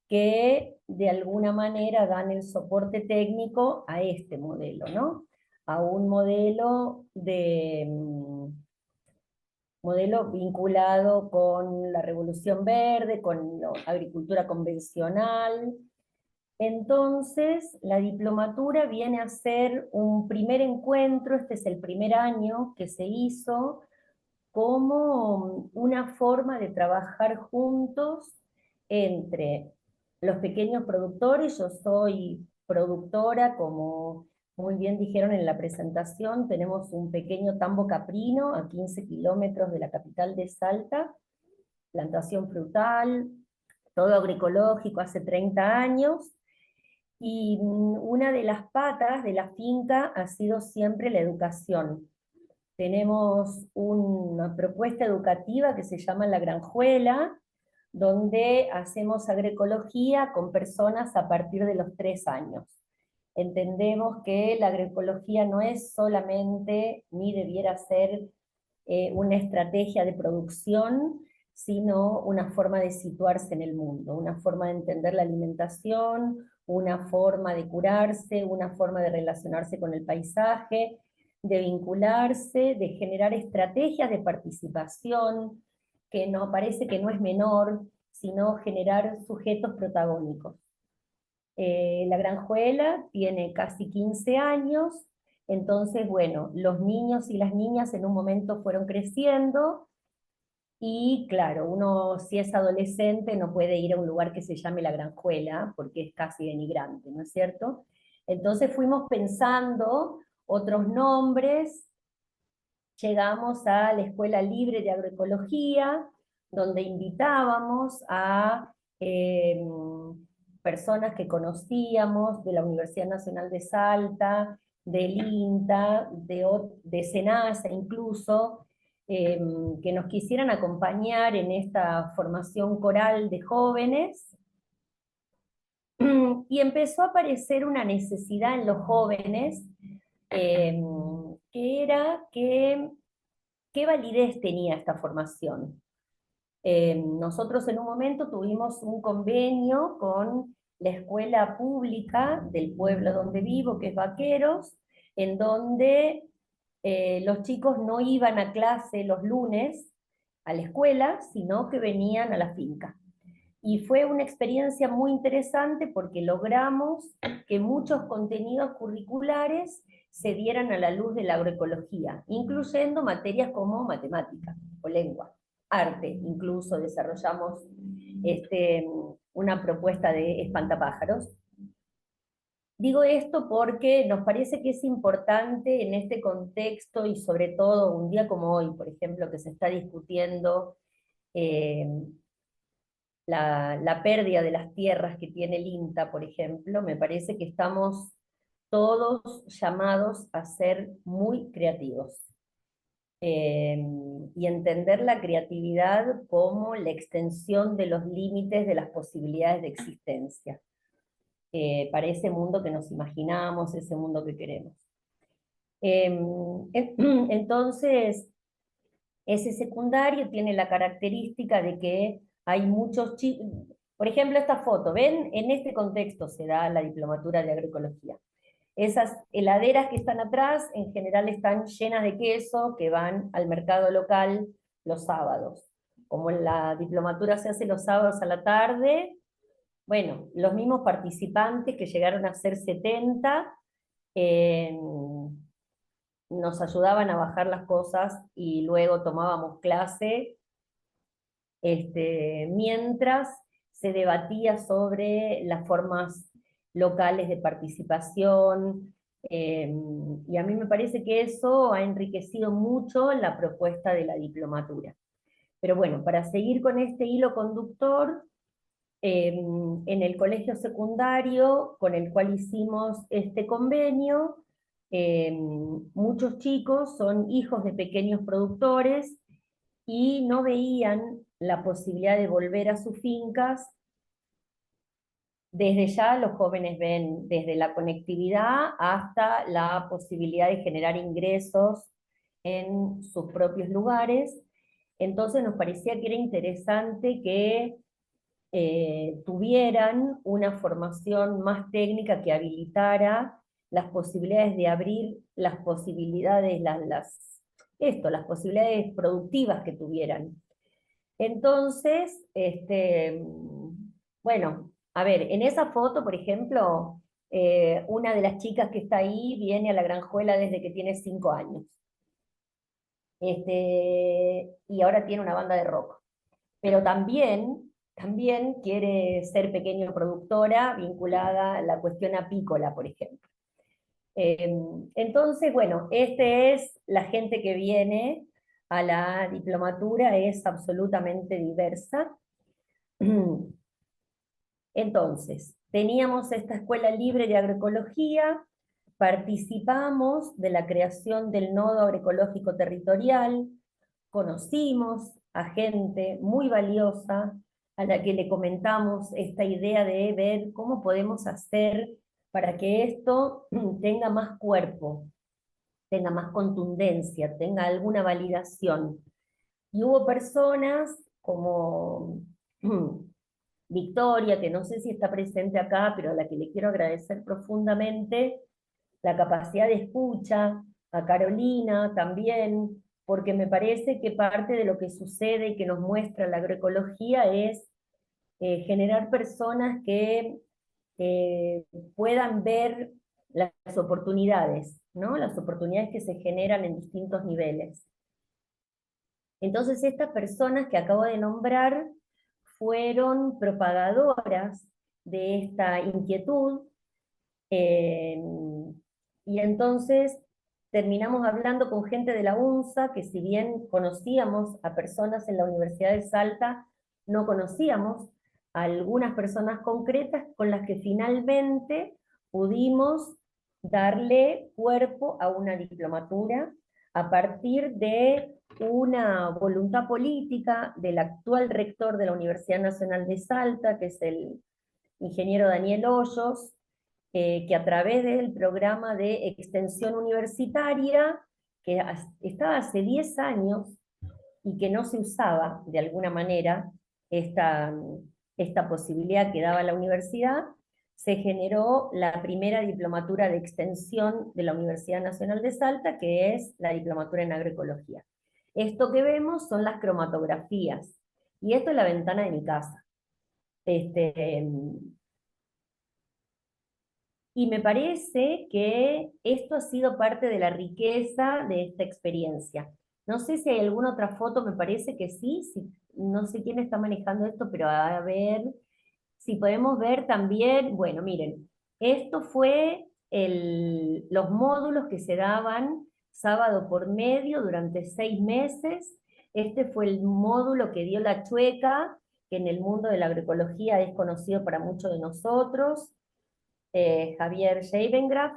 que de alguna manera dan el soporte técnico a este modelo, ¿no? A un modelo modelo vinculado con la Revolución Verde, con la agricultura convencional. Entonces, la diplomatura viene a ser un primer encuentro, este es el primer año que se hizo, como una forma de trabajar juntos entre los pequeños productores. Yo soy productora, como muy bien dijeron en la presentación, tenemos un pequeño tambo caprino a 15 kilómetros de la capital de Salta, plantación frutal, todo agroecológico hace 30 años, y una de las patas de la finca ha sido siempre la educación. Tenemos una propuesta educativa que se llama La Granjuela, donde hacemos agroecología con personas a partir de los 3 años. Entendemos que la agroecología no es solamente, ni debiera ser una estrategia de producción, sino una forma de situarse en el mundo, una forma de entender la alimentación, una forma de curarse, una forma de relacionarse con el paisaje, de vincularse, de generar estrategias de participación, que nos parece que no es menor, sino generar sujetos protagónicos. La Granjuela tiene casi 15 años, entonces, bueno, los niños y las niñas en un momento fueron creciendo, y claro, uno si es adolescente no puede ir a un lugar que se llame La Granjuela, porque es casi denigrante, ¿no es cierto? Entonces fuimos pensando otros nombres, llegamos a la Escuela Libre de Agroecología, donde invitábamos a personas que conocíamos de la Universidad Nacional de Salta, del INTA, de SENASA incluso, que nos quisieran acompañar en esta formación coral de jóvenes. Y empezó a aparecer una necesidad en los jóvenes, que era qué validez tenía esta formación. Nosotros en un momento tuvimos un convenio con la escuela pública del pueblo donde vivo, que es Vaqueros, en donde los chicos no iban a clase los lunes a la escuela, sino que venían a la finca. Y fue una experiencia muy interesante porque logramos que muchos contenidos curriculares se dieran a la luz de la agroecología, incluyendo materias como matemática o lengua, arte. Incluso desarrollamos una propuesta de espantapájaros. Digo esto porque nos parece que es importante en este contexto, y sobre todo un día como hoy, por ejemplo, que se está discutiendo la pérdida de las tierras que tiene el INTA, por ejemplo. Me parece que estamos todos llamados a ser muy creativos, y entender la creatividad como la extensión de los límites de las posibilidades de existencia, para ese mundo que nos imaginamos, ese mundo que queremos. Entonces, ese secundario tiene la característica de que hay muchos chicos. Por ejemplo, esta foto, ¿ven? En este contexto se da la diplomatura de agroecología. Esas heladeras que están atrás, en general están llenas de queso, que van al mercado local los sábados. Como la diplomatura se hace los sábados a la tarde, bueno, los mismos participantes, que llegaron a ser 70, nos ayudaban a bajar las cosas, y luego tomábamos clase mientras se debatía sobre las formas locales de participación, y a mí me parece que eso ha enriquecido mucho la propuesta de la diplomatura. Pero bueno, para seguir con este hilo conductor, en el colegio secundario con el cual hicimos este convenio, muchos chicos son hijos de pequeños productores y no veían la posibilidad de volver a sus fincas. Desde ya los jóvenes ven desde la conectividad hasta la posibilidad de generar ingresos en sus propios lugares. Entonces nos parecía que era interesante que tuvieran una formación más técnica que habilitara las posibilidades de abrir las posibilidades, las posibilidades productivas que tuvieran. Entonces, bueno, a ver, en esa foto, por ejemplo, una de las chicas que está ahí viene a la Granjuela desde que tiene 5 años. Y ahora tiene una banda de rock. Pero también quiere ser pequeño productora vinculada a la cuestión apícola, por ejemplo. Entonces, bueno, es la gente que viene a la diplomatura, es absolutamente diversa. Entonces, teníamos esta escuela libre de agroecología, participamos de la creación del nodo agroecológico territorial, conocimos a gente muy valiosa a la que le comentamos esta idea de ver cómo podemos hacer para que esto tenga más cuerpo, tenga más contundencia, tenga alguna validación. Y hubo personas como Victoria, que no sé si está presente acá, pero a la que le quiero agradecer profundamente la capacidad de escucha, a Carolina también, porque me parece que parte de lo que sucede y que nos muestra la agroecología es generar personas que puedan ver las oportunidades, ¿no? Las oportunidades que se generan en distintos niveles. Entonces estas personas que acabo de nombrar fueron propagadoras de esta inquietud, y entonces terminamos hablando con gente de la UNSA, que si bien conocíamos a personas en la Universidad de Salta, no conocíamos a algunas personas concretas con las que finalmente pudimos darle cuerpo a una diplomatura a partir de una voluntad política del actual rector de la Universidad Nacional de Salta, que es el ingeniero Daniel Hoyos, que a través del programa de extensión universitaria, que estaba hace 10 años y que no se usaba de alguna manera esta posibilidad que daba la universidad, se generó la primera diplomatura de extensión de la Universidad Nacional de Salta, que es la diplomatura en agroecología. Esto que vemos son las cromatografías, y esto es la ventana de mi casa. Y me parece que esto ha sido parte de la riqueza de esta experiencia. No sé si hay alguna otra foto, me parece que sí, no sé quién está manejando esto, pero a ver si podemos ver también, bueno, miren, esto fue los módulos que se daban sábado por medio durante 6 meses. Este fue el módulo que dio la Chueca, que en el mundo de la agroecología es conocido para muchos de nosotros. Javier Scheibengraf,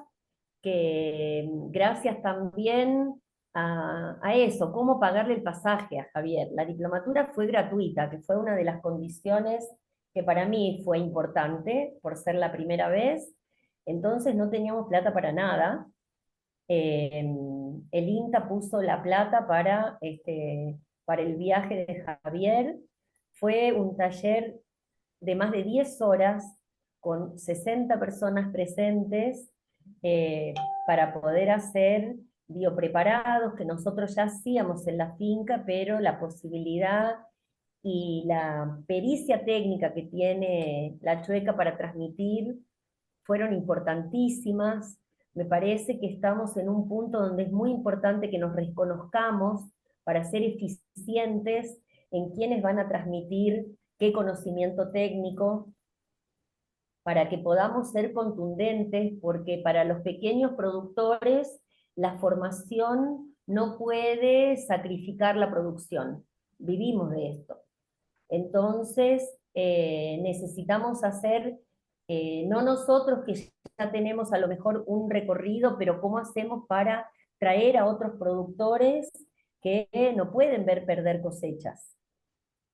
que gracias también a eso, cómo pagarle el pasaje a Javier. La diplomatura fue gratuita, que fue una de las condiciones que para mí fue importante, por ser la primera vez. Entonces no teníamos plata para nada. El INTA puso la plata para el viaje de Javier. Fue un taller de más de 10 horas con 60 personas presentes, para poder hacer biopreparados que nosotros ya hacíamos en la finca, pero la posibilidad y la pericia técnica que tiene la Chueca para transmitir fueron importantísimas. Me parece que estamos en un punto donde es muy importante que nos reconozcamos para ser eficientes en quiénes van a transmitir qué conocimiento técnico, para que podamos ser contundentes, porque para los pequeños productores la formación no puede sacrificar la producción. Vivimos de esto. Entonces, necesitamos hacer, no nosotros que ya tenemos a lo mejor un recorrido, pero cómo hacemos para traer a otros productores que no pueden ver perder cosechas,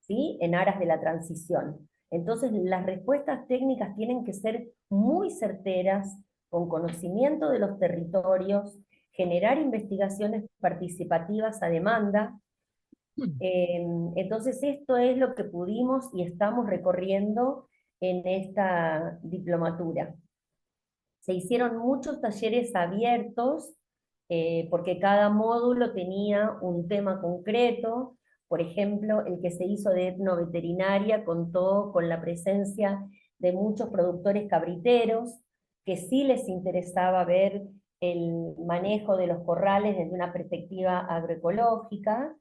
¿sí? En aras de la transición. Entonces, las respuestas técnicas tienen que ser muy certeras, con conocimiento de los territorios, generar investigaciones participativas a demanda. Entonces, esto es lo que pudimos y estamos recorriendo en esta diplomatura. Se hicieron muchos talleres abiertos, porque cada módulo tenía un tema concreto. Por ejemplo, el que se hizo de etnoveterinaria contó con la presencia de muchos productores cabriteros, que sí les interesaba ver el manejo de los corrales desde una perspectiva agroecológica.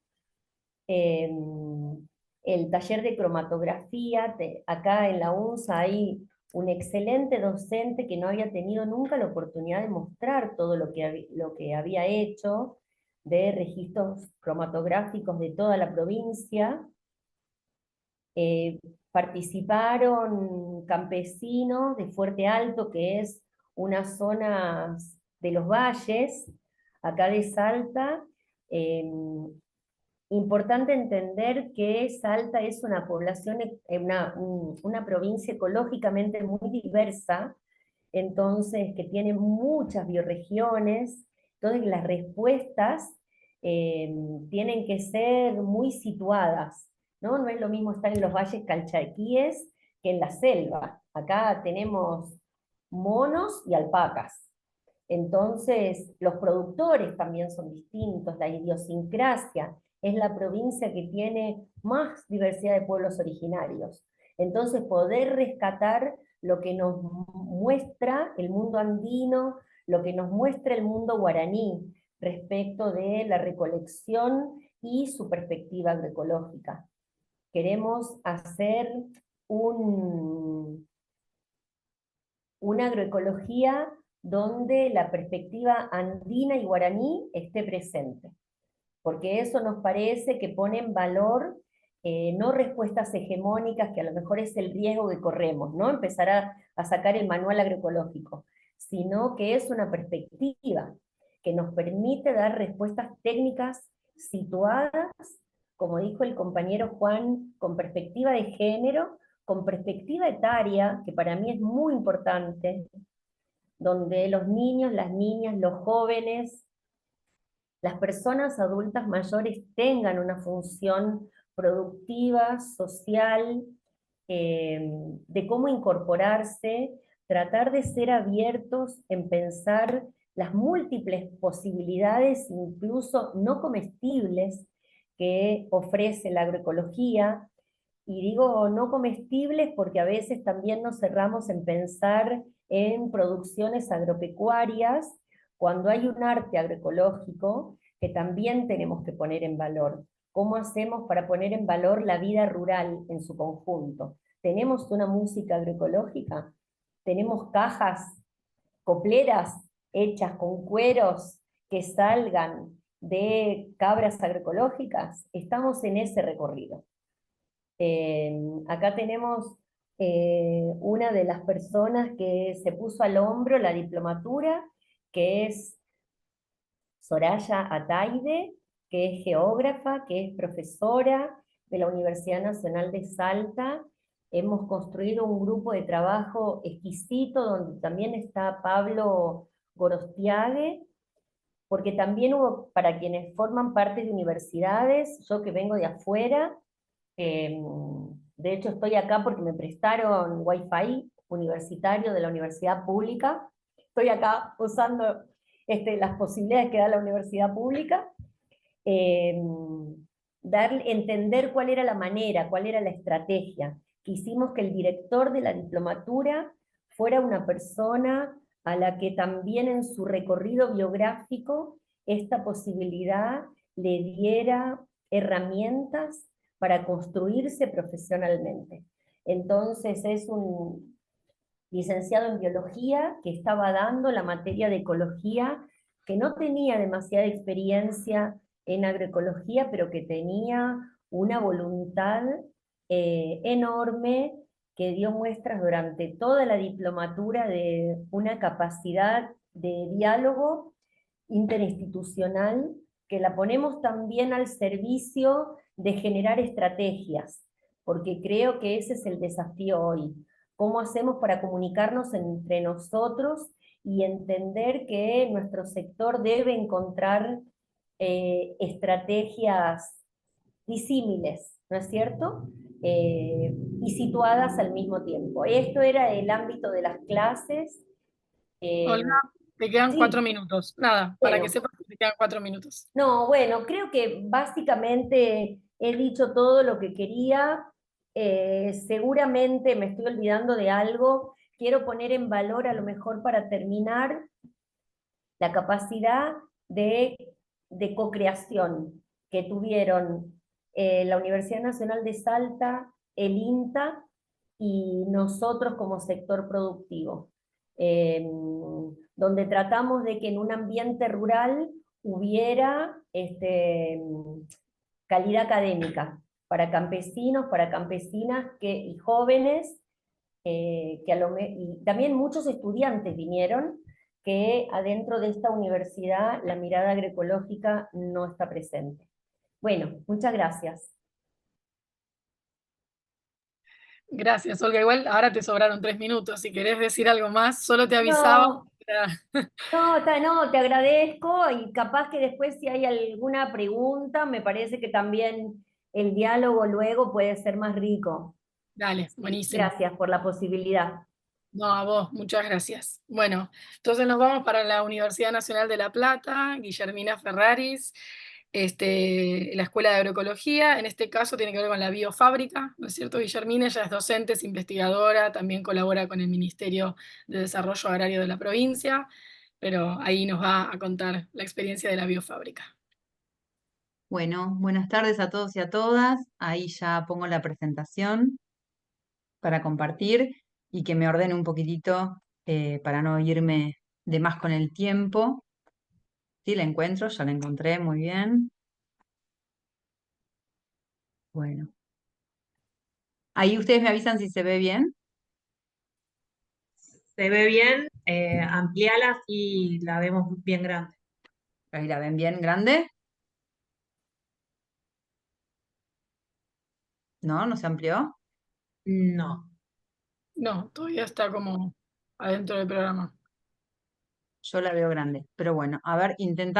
El taller de cromatografía, acá en la UNSA hay un excelente docente que no había tenido nunca la oportunidad de mostrar todo lo que había hecho, de registros cromatográficos de toda la provincia. Participaron campesinos de Fuerte Alto, que es una zona de los valles, acá de Salta. Importante entender que Salta es una población, una provincia ecológicamente muy diversa, entonces que tiene muchas bioregiones, entonces las respuestas tienen que ser muy situadas, ¿no? No es lo mismo estar en los valles calchaquíes que en la selva. Acá tenemos monos y alpacas. Entonces, los productores también son distintos, la idiosincrasia. Es la provincia que tiene más diversidad de pueblos originarios. Entonces, poder rescatar lo que nos muestra el mundo andino, lo que nos muestra el mundo guaraní, respecto de la recolección y su perspectiva agroecológica. Queremos hacer una agroecología donde la perspectiva andina y guaraní esté presente, porque eso nos parece que pone en valor no respuestas hegemónicas, que a lo mejor es el riesgo que corremos, ¿no? Empezar a sacar el manual agroecológico, sino que es una perspectiva que nos permite dar respuestas técnicas situadas, como dijo el compañero Juan, con perspectiva de género, con perspectiva etaria, que para mí es muy importante, donde los niños, las niñas, los jóvenes, las personas adultas mayores tengan una función productiva, social, de cómo incorporarse, tratar de ser abiertos en pensar las múltiples posibilidades, incluso no comestibles, que ofrece la agroecología. Y digo no comestibles porque a veces también nos cerramos en pensar en producciones agropecuarias, cuando hay un arte agroecológico que también tenemos que poner en valor. ¿Cómo hacemos para poner en valor la vida rural en su conjunto? ¿Tenemos una música agroecológica? ¿Tenemos cajas copleras hechas con cueros que salgan de cabras agroecológicas? Estamos en ese recorrido. Acá tenemos una de las personas que se puso al hombro la diplomatura, que es Soraya Ataide, que es geógrafa, que es profesora de la Universidad Nacional de Salta. Hemos construido un grupo de trabajo exquisito, donde también está Pablo Gorostiague, porque también hubo, para quienes forman parte de universidades, yo que vengo de afuera, de hecho estoy acá porque me prestaron Wi-Fi universitario de la universidad pública, estoy acá usando las posibilidades que da la universidad pública, entender cuál era la manera, cuál era la estrategia. Quisimos que el director de la diplomatura fuera una persona a la que también en su recorrido biográfico esta posibilidad le diera herramientas para construirse profesionalmente. Entonces es un licenciado en biología que estaba dando la materia de ecología, que no tenía demasiada experiencia en agroecología, pero que tenía una voluntad enorme, que dio muestras durante toda la diplomatura de una capacidad de diálogo interinstitucional que la ponemos también al servicio de generar estrategias, porque creo que ese es el desafío hoy. ¿Cómo hacemos para comunicarnos entre nosotros y entender que nuestro sector debe encontrar estrategias disímiles, ¿no es cierto? Y situadas al mismo tiempo. Esto era el ámbito de las clases. Olga, te quedan 4 Sí, minutos. Nada, para que bueno, sepas que te quedan 4 minutos. no, bueno, creo que básicamente he dicho todo lo que quería. Seguramente me estoy olvidando de algo. Quiero poner en valor a lo mejor para terminar la capacidad de co-creación que tuvieron la Universidad Nacional de Salta, el INTA y nosotros como sector productivo, donde tratamos de que en un ambiente rural hubiera calidad académica para campesinos, para campesinas y jóvenes, y también muchos estudiantes vinieron, que adentro de esta universidad la mirada agroecológica no está presente. Bueno, muchas gracias. Gracias, Olga. Igual ahora te sobraron 3 minutos. Si querés decir algo más, solo te avisaba. No, no, te agradezco y capaz que después si hay alguna pregunta, me parece que también el diálogo luego puede ser más rico. Dale, buenísimo. Gracias por la posibilidad. No, a vos, muchas gracias. Bueno, entonces nos vamos para la Universidad Nacional de La Plata, Guillermina Ferraris, la Escuela de Agroecología, en este caso tiene que ver con la biofábrica, ¿no es cierto? Guillermina, ella es docente, es investigadora, también colabora con el Ministerio de Desarrollo Agrario de la provincia, pero ahí nos va a contar la experiencia de la biofábrica. Bueno, buenas tardes a todos y a todas. Ahí ya pongo la presentación para compartir y que me ordene un poquitito para no irme de más con el tiempo. Sí, la encuentro, ya la encontré, muy bien. Bueno. Ahí ustedes me avisan si se ve bien. Se ve bien, ampliala y la vemos bien grande. Ahí la ven bien grande. ¿No? ¿No se amplió? No. No, todavía está como adentro del programa. Yo la veo grande. Pero bueno, a ver, intento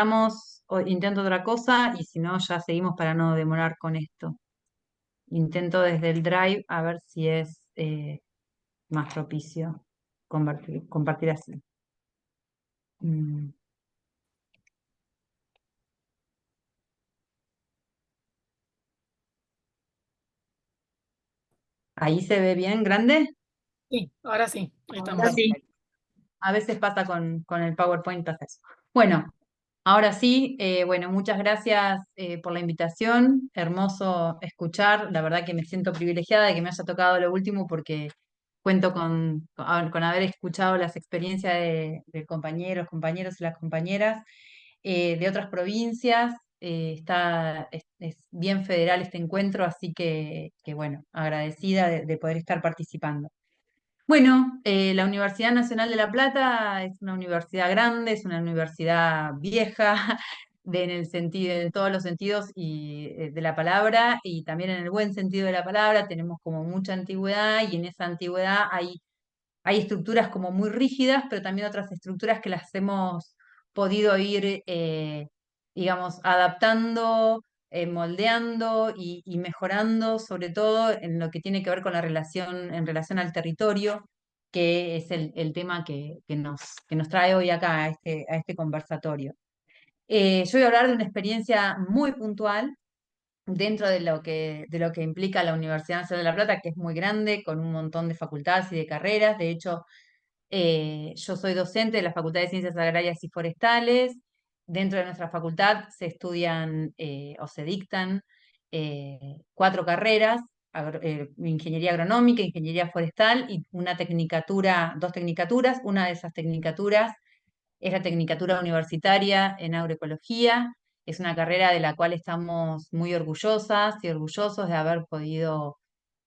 otra cosa y si no, ya seguimos para no demorar con esto. Intento desde el Drive a ver si es más propicio compartir así. Mm. ¿Ahí se ve bien grande? Sí, ahora sí, ahí Ahora estamos. sí. A veces pasa con el PowerPoint, pasa eso. Bueno, ahora sí, bueno, muchas gracias por la invitación. Hermoso escuchar. La verdad que me siento privilegiada de que me haya tocado lo último porque cuento con haber escuchado las experiencias de compañeros y las compañeras de otras provincias. Es bien federal este encuentro, así que bueno, agradecida de poder estar participando. Bueno, la Universidad Nacional de La Plata es una universidad grande, es una universidad vieja, en todos los sentidos de la palabra, y también en el buen sentido de la palabra, tenemos como mucha antigüedad, y en esa antigüedad hay estructuras como muy rígidas, pero también otras estructuras que las hemos podido ir, digamos, adaptando, moldeando y mejorando, sobre todo en lo que tiene que ver con en relación al territorio, que es el tema que nos trae hoy acá a este conversatorio. Yo voy a hablar de una experiencia muy puntual dentro de lo que implica la Universidad Nacional de La Plata, que es muy grande, con un montón de facultades y de carreras. De hecho, yo soy docente de la Facultad de Ciencias Agrarias y Forestales. Dentro de nuestra facultad se estudian o se dictan 4 carreras, ingeniería agronómica, ingeniería forestal y dos tecnicaturas. Una de esas tecnicaturas es la Tecnicatura Universitaria en Agroecología. Es una carrera de la cual estamos muy orgullosas y orgullosos de haber podido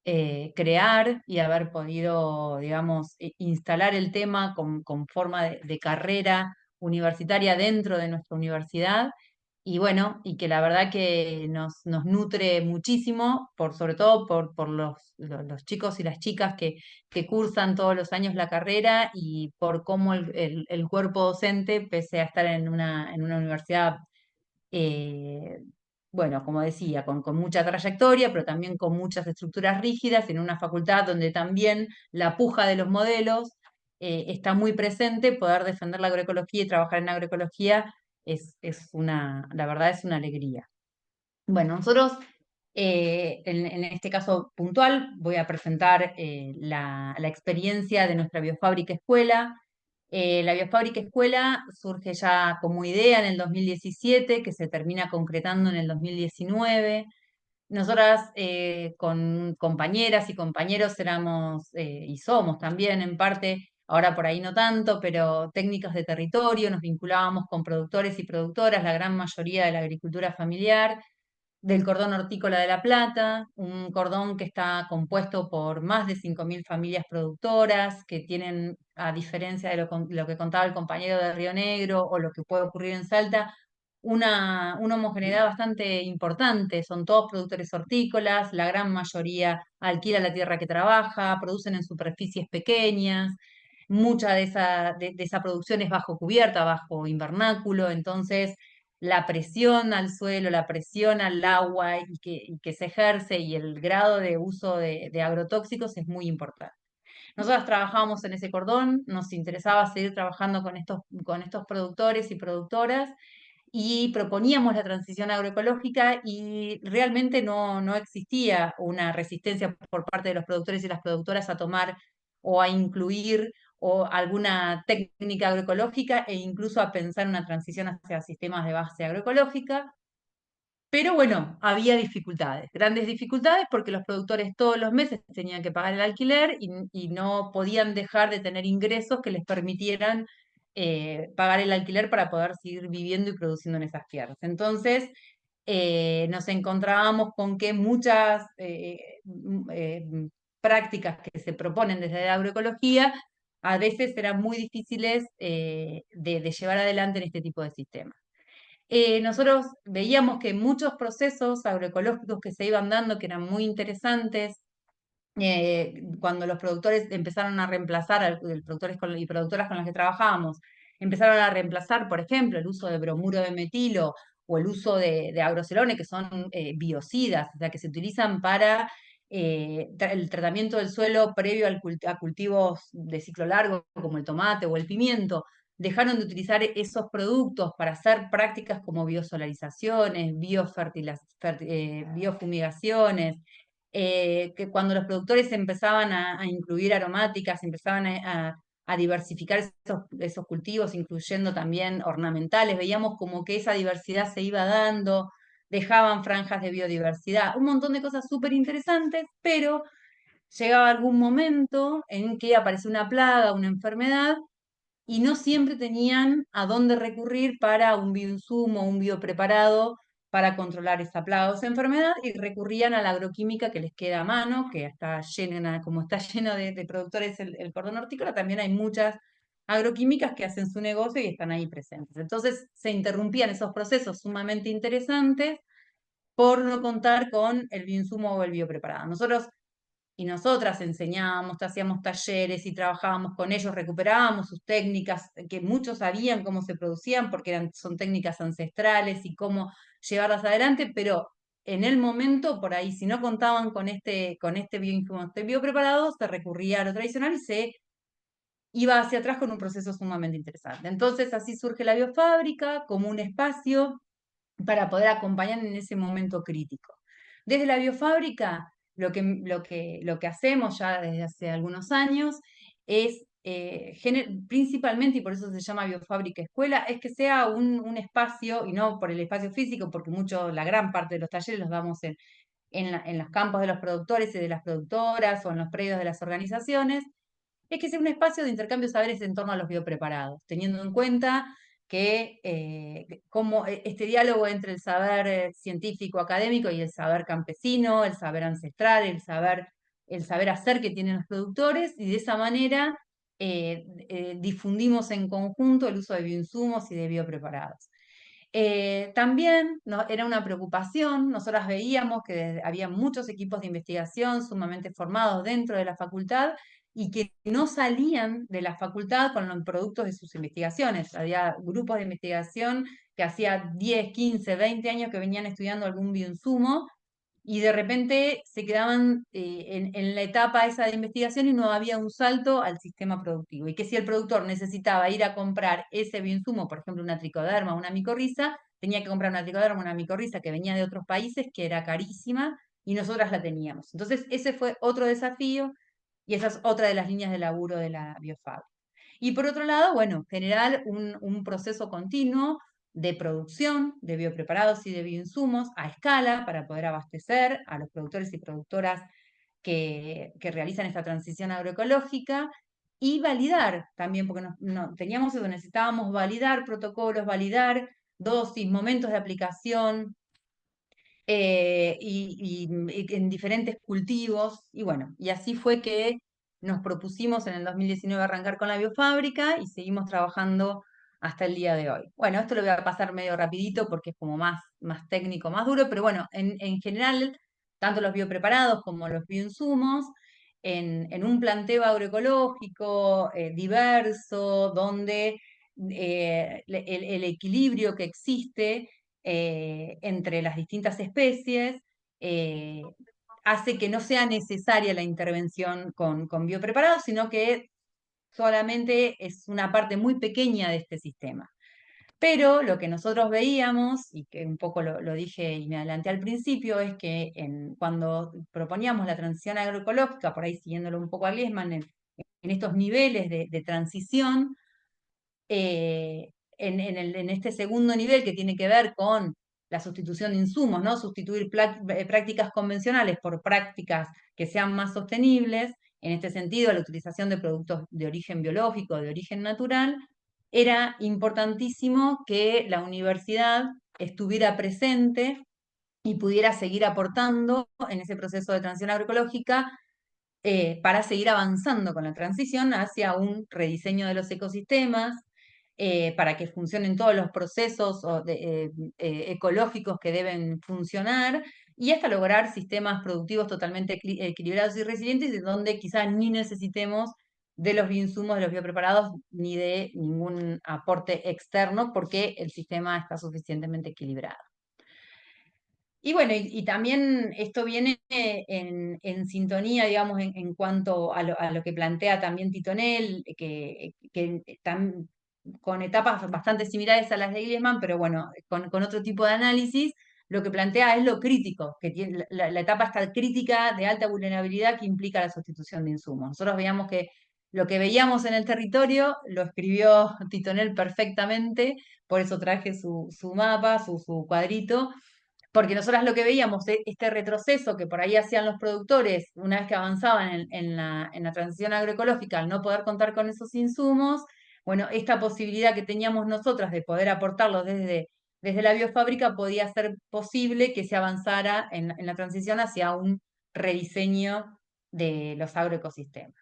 crear y haber podido, digamos, instalar el tema con forma de carrera universitaria dentro de nuestra universidad. Y bueno, y que la verdad que nos nutre muchísimo, sobre todo por los chicos y las chicas que cursan todos los años la carrera y por cómo el cuerpo docente, pese a estar en una universidad, eh, bueno, como decía, con mucha trayectoria, pero también con muchas estructuras rígidas, en una facultad donde también la puja de los modelos está muy presente. Poder defender la agroecología y trabajar en agroecología la verdad es una alegría. Bueno, nosotros en este caso puntual voy a presentar la experiencia de nuestra biofábrica escuela. La biofábrica escuela surge ya como idea en el 2017, que se termina concretando en el 2019. Nosotras con compañeras y compañeros éramos y somos también en parte, ahora por ahí no tanto, pero técnicas de territorio, nos vinculábamos con productores y productoras, la gran mayoría de la agricultura familiar del cordón hortícola de La Plata, un cordón que está compuesto por más de 5.000 familias productoras que tienen, a diferencia de lo que contaba el compañero de Río Negro o lo que puede ocurrir en Salta, una homogeneidad bastante importante. Son todos productores hortícolas, la gran mayoría alquila la tierra que trabaja, producen en superficies pequeñas. Mucha de esa producción es bajo cubierta, bajo invernáculo, entonces la presión al suelo, la presión al agua y que se ejerce y el grado de uso de agrotóxicos es muy importante. Nosotros trabajábamos en ese cordón, nos interesaba seguir trabajando con estos productores y productoras y proponíamos la transición agroecológica y realmente no existía una resistencia por parte de los productores y las productoras a tomar o a incluir o alguna técnica agroecológica e incluso a pensar una transición hacia sistemas de base agroecológica. Pero bueno, había dificultades, grandes dificultades, porque los productores todos los meses tenían que pagar el alquiler y no podían dejar de tener ingresos que les permitieran pagar el alquiler para poder seguir viviendo y produciendo en esas tierras. Entonces, nos encontrábamos con que muchas prácticas que se proponen desde la agroecología a veces eran muy difíciles de llevar adelante en este tipo de sistemas. Nosotros veíamos que muchos procesos agroecológicos que se iban dando, que eran muy interesantes, cuando los productores empezaron a reemplazar, productores y productoras con las que trabajábamos, empezaron a reemplazar, por ejemplo, el uso de bromuro de metilo o el uso de agrocelones, que son biocidas, o sea, que se utilizan para el tratamiento del suelo previo a cultivos de ciclo largo, como el tomate o el pimiento. Dejaron de utilizar esos productos para hacer prácticas como biosolarizaciones, biofumigaciones, que cuando los productores empezaban a incluir aromáticas, empezaban a diversificar esos cultivos, incluyendo también ornamentales, veíamos como que esa diversidad se iba dando, dejaban franjas de biodiversidad, un montón de cosas súper interesantes, pero llegaba algún momento en que apareció una plaga, una enfermedad, y no siempre tenían a dónde recurrir para un bioinsumo, un biopreparado para controlar esa plaga o esa enfermedad, y recurrían a la agroquímica que les queda a mano, que está llena, como está lleno de productores el cordón hortícola, también hay muchas agroquímicas que hacen su negocio y están ahí presentes. Entonces se interrumpían esos procesos sumamente interesantes por no contar con el bioinsumo o el biopreparado. Nosotros y nosotras enseñábamos, hacíamos talleres y trabajábamos con ellos, recuperábamos sus técnicas, que muchos sabían cómo se producían porque son técnicas ancestrales y cómo llevarlas adelante, pero en el momento, por ahí, si no contaban con este biopreparado, se recurría a lo tradicional y se iba hacia atrás con un proceso sumamente interesante. Entonces, así surge la biofábrica como un espacio para poder acompañar en ese momento crítico. Desde la biofábrica, lo que hacemos ya desde hace algunos años es principalmente, y por eso se llama Biofábrica Escuela, es que sea un espacio, y no por el espacio físico, porque la gran parte de los talleres los damos en los campos de los productores y de las productoras o en los predios de las organizaciones, es que sea un espacio de intercambio de saberes en torno a los biopreparados, teniendo en cuenta que como este diálogo entre el saber científico académico y el saber campesino, el saber ancestral, el saber hacer que tienen los productores, y de esa manera difundimos en conjunto el uso de bioinsumos y de biopreparados. También era una preocupación, nosotras veíamos que había muchos equipos de investigación sumamente formados dentro de la facultad y que no salían de la facultad con los productos de sus investigaciones. Había grupos de investigación que hacía 10, 15, 20 años que venían estudiando algún bioinsumo y de repente se quedaban en la etapa esa de investigación y no había un salto al sistema productivo. Y que si el productor necesitaba ir a comprar ese bioinsumo, por ejemplo, una tricoderma o una micorriza, tenía que comprar una tricoderma o una micorriza que venía de otros países, que era carísima, y nosotras la teníamos. Entonces, ese fue otro desafío y esa es otra de las líneas de laburo de la Biofab. Y por otro lado, bueno, generar un proceso continuo de producción de biopreparados y de bioinsumos a escala para poder abastecer a los productores y productoras que realizan esta transición agroecológica y validar también, porque teníamos eso, necesitábamos validar protocolos, validar dosis, momentos de aplicación, y en diferentes cultivos, y bueno, y así fue que nos propusimos en el 2019 arrancar con la biofábrica y seguimos trabajando hasta el día de hoy. Bueno, esto lo voy a pasar medio rapidito porque es como más técnico, más duro, pero bueno, en general, tanto los biopreparados como los bioinsumos, en un planteo agroecológico diverso, donde el equilibrio que existe entre las distintas especies, eh, hace que no sea necesaria la intervención con biopreparados, sino que solamente es una parte muy pequeña de este sistema. Pero lo que nosotros veíamos, y que un poco lo dije y me adelanté al principio, es que cuando proponíamos la transición agroecológica, por ahí siguiéndolo un poco a Griezmann, en estos niveles de transición, en este segundo nivel que tiene que ver con la sustitución de insumos, ¿no? Sustituir prácticas convencionales por prácticas que sean más sostenibles, en este sentido, la utilización de productos de origen biológico, de origen natural, era importantísimo que la universidad estuviera presente y pudiera seguir aportando en ese proceso de transición agroecológica para seguir avanzando con la transición hacia un rediseño de los ecosistemas, para que funcionen todos los procesos ecológicos que deben funcionar y hasta lograr sistemas productivos totalmente equilibrados y resilientes, de donde quizás ni necesitemos de los bioinsumos, de los biopreparados, ni de ningún aporte externo, porque el sistema está suficientemente equilibrado. Y bueno, y también esto viene en sintonía, digamos, en cuanto a lo que plantea también Titonel, que con etapas bastante similares a las de Griezmann, pero bueno, con otro tipo de análisis, lo que plantea es lo crítico, que tiene la etapa esta crítica de alta vulnerabilidad que implica la sustitución de insumos. Nosotros veíamos que lo que veíamos en el territorio lo escribió Titonel perfectamente, por eso traje su mapa, su cuadrito, porque nosotras lo que veíamos, este retroceso que por ahí hacían los productores una vez que avanzaban en la transición agroecológica, al no poder contar con esos insumos, bueno, esta posibilidad que teníamos nosotras de poder aportarlos desde la biofábrica podía hacer posible que se avanzara en la transición hacia un rediseño de los agroecosistemas.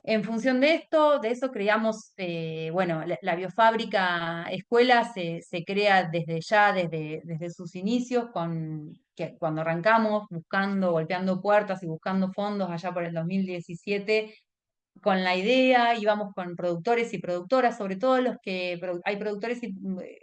En función de eso creamos, bueno, la biofábrica escuela se crea desde sus inicios, cuando arrancamos golpeando puertas y buscando fondos allá por el 2017, con la idea, íbamos con productores y productoras, sobre todo hay productores y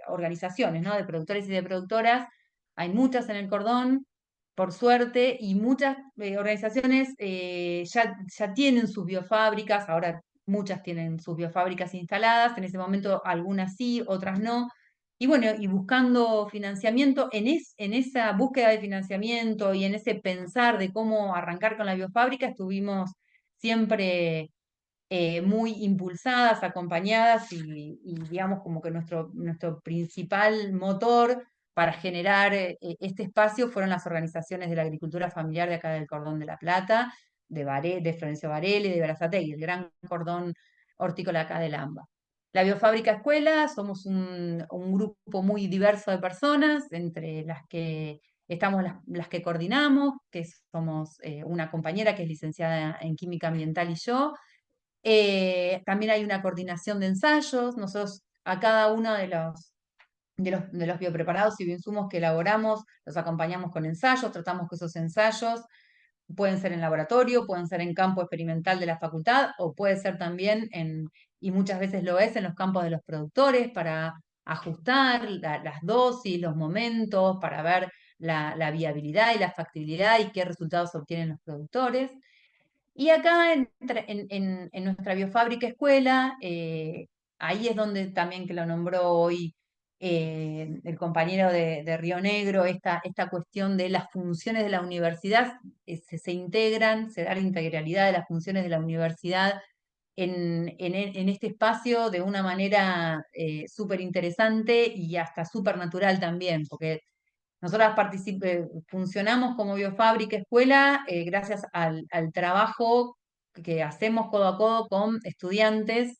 organizaciones, ¿no? De productores y de productoras, hay muchas en el cordón, por suerte, y muchas organizaciones ya tienen sus biofábricas, ahora muchas tienen sus biofábricas instaladas, en ese momento algunas sí, otras no, y bueno, y buscando financiamiento, en esa búsqueda de financiamiento y en ese pensar de cómo arrancar con la biofábrica, estuvimos siempre muy impulsadas, acompañadas y digamos como que nuestro principal motor para generar este espacio fueron las organizaciones de la agricultura familiar de acá del Cordón de la Plata, de Florencio Varela y de Berazategui, el gran cordón hortícola acá del AMBA. La Biofábrica Escuela, somos un grupo muy diverso de personas, entre las que estamos las que coordinamos, que somos una compañera que es licenciada en Química Ambiental y yo. También hay una coordinación de ensayos. Nosotros a cada uno de los biopreparados y bioinsumos que elaboramos, los acompañamos con ensayos, tratamos que esos ensayos pueden ser en laboratorio, pueden ser en campo experimental de la facultad, o puede ser también y muchas veces lo es, en los campos de los productores para ajustar las dosis, los momentos, para ver la viabilidad y la factibilidad y qué resultados obtienen los productores. Y acá en nuestra biofábrica escuela, ahí es donde también que lo nombró hoy el compañero de Río Negro, esta cuestión de las funciones de la universidad, se integran, se da la integralidad de las funciones de la universidad en este espacio de una manera súper interesante y hasta súper natural también, porque nosotras funcionamos como biofábrica escuela gracias al trabajo que hacemos codo a codo con estudiantes,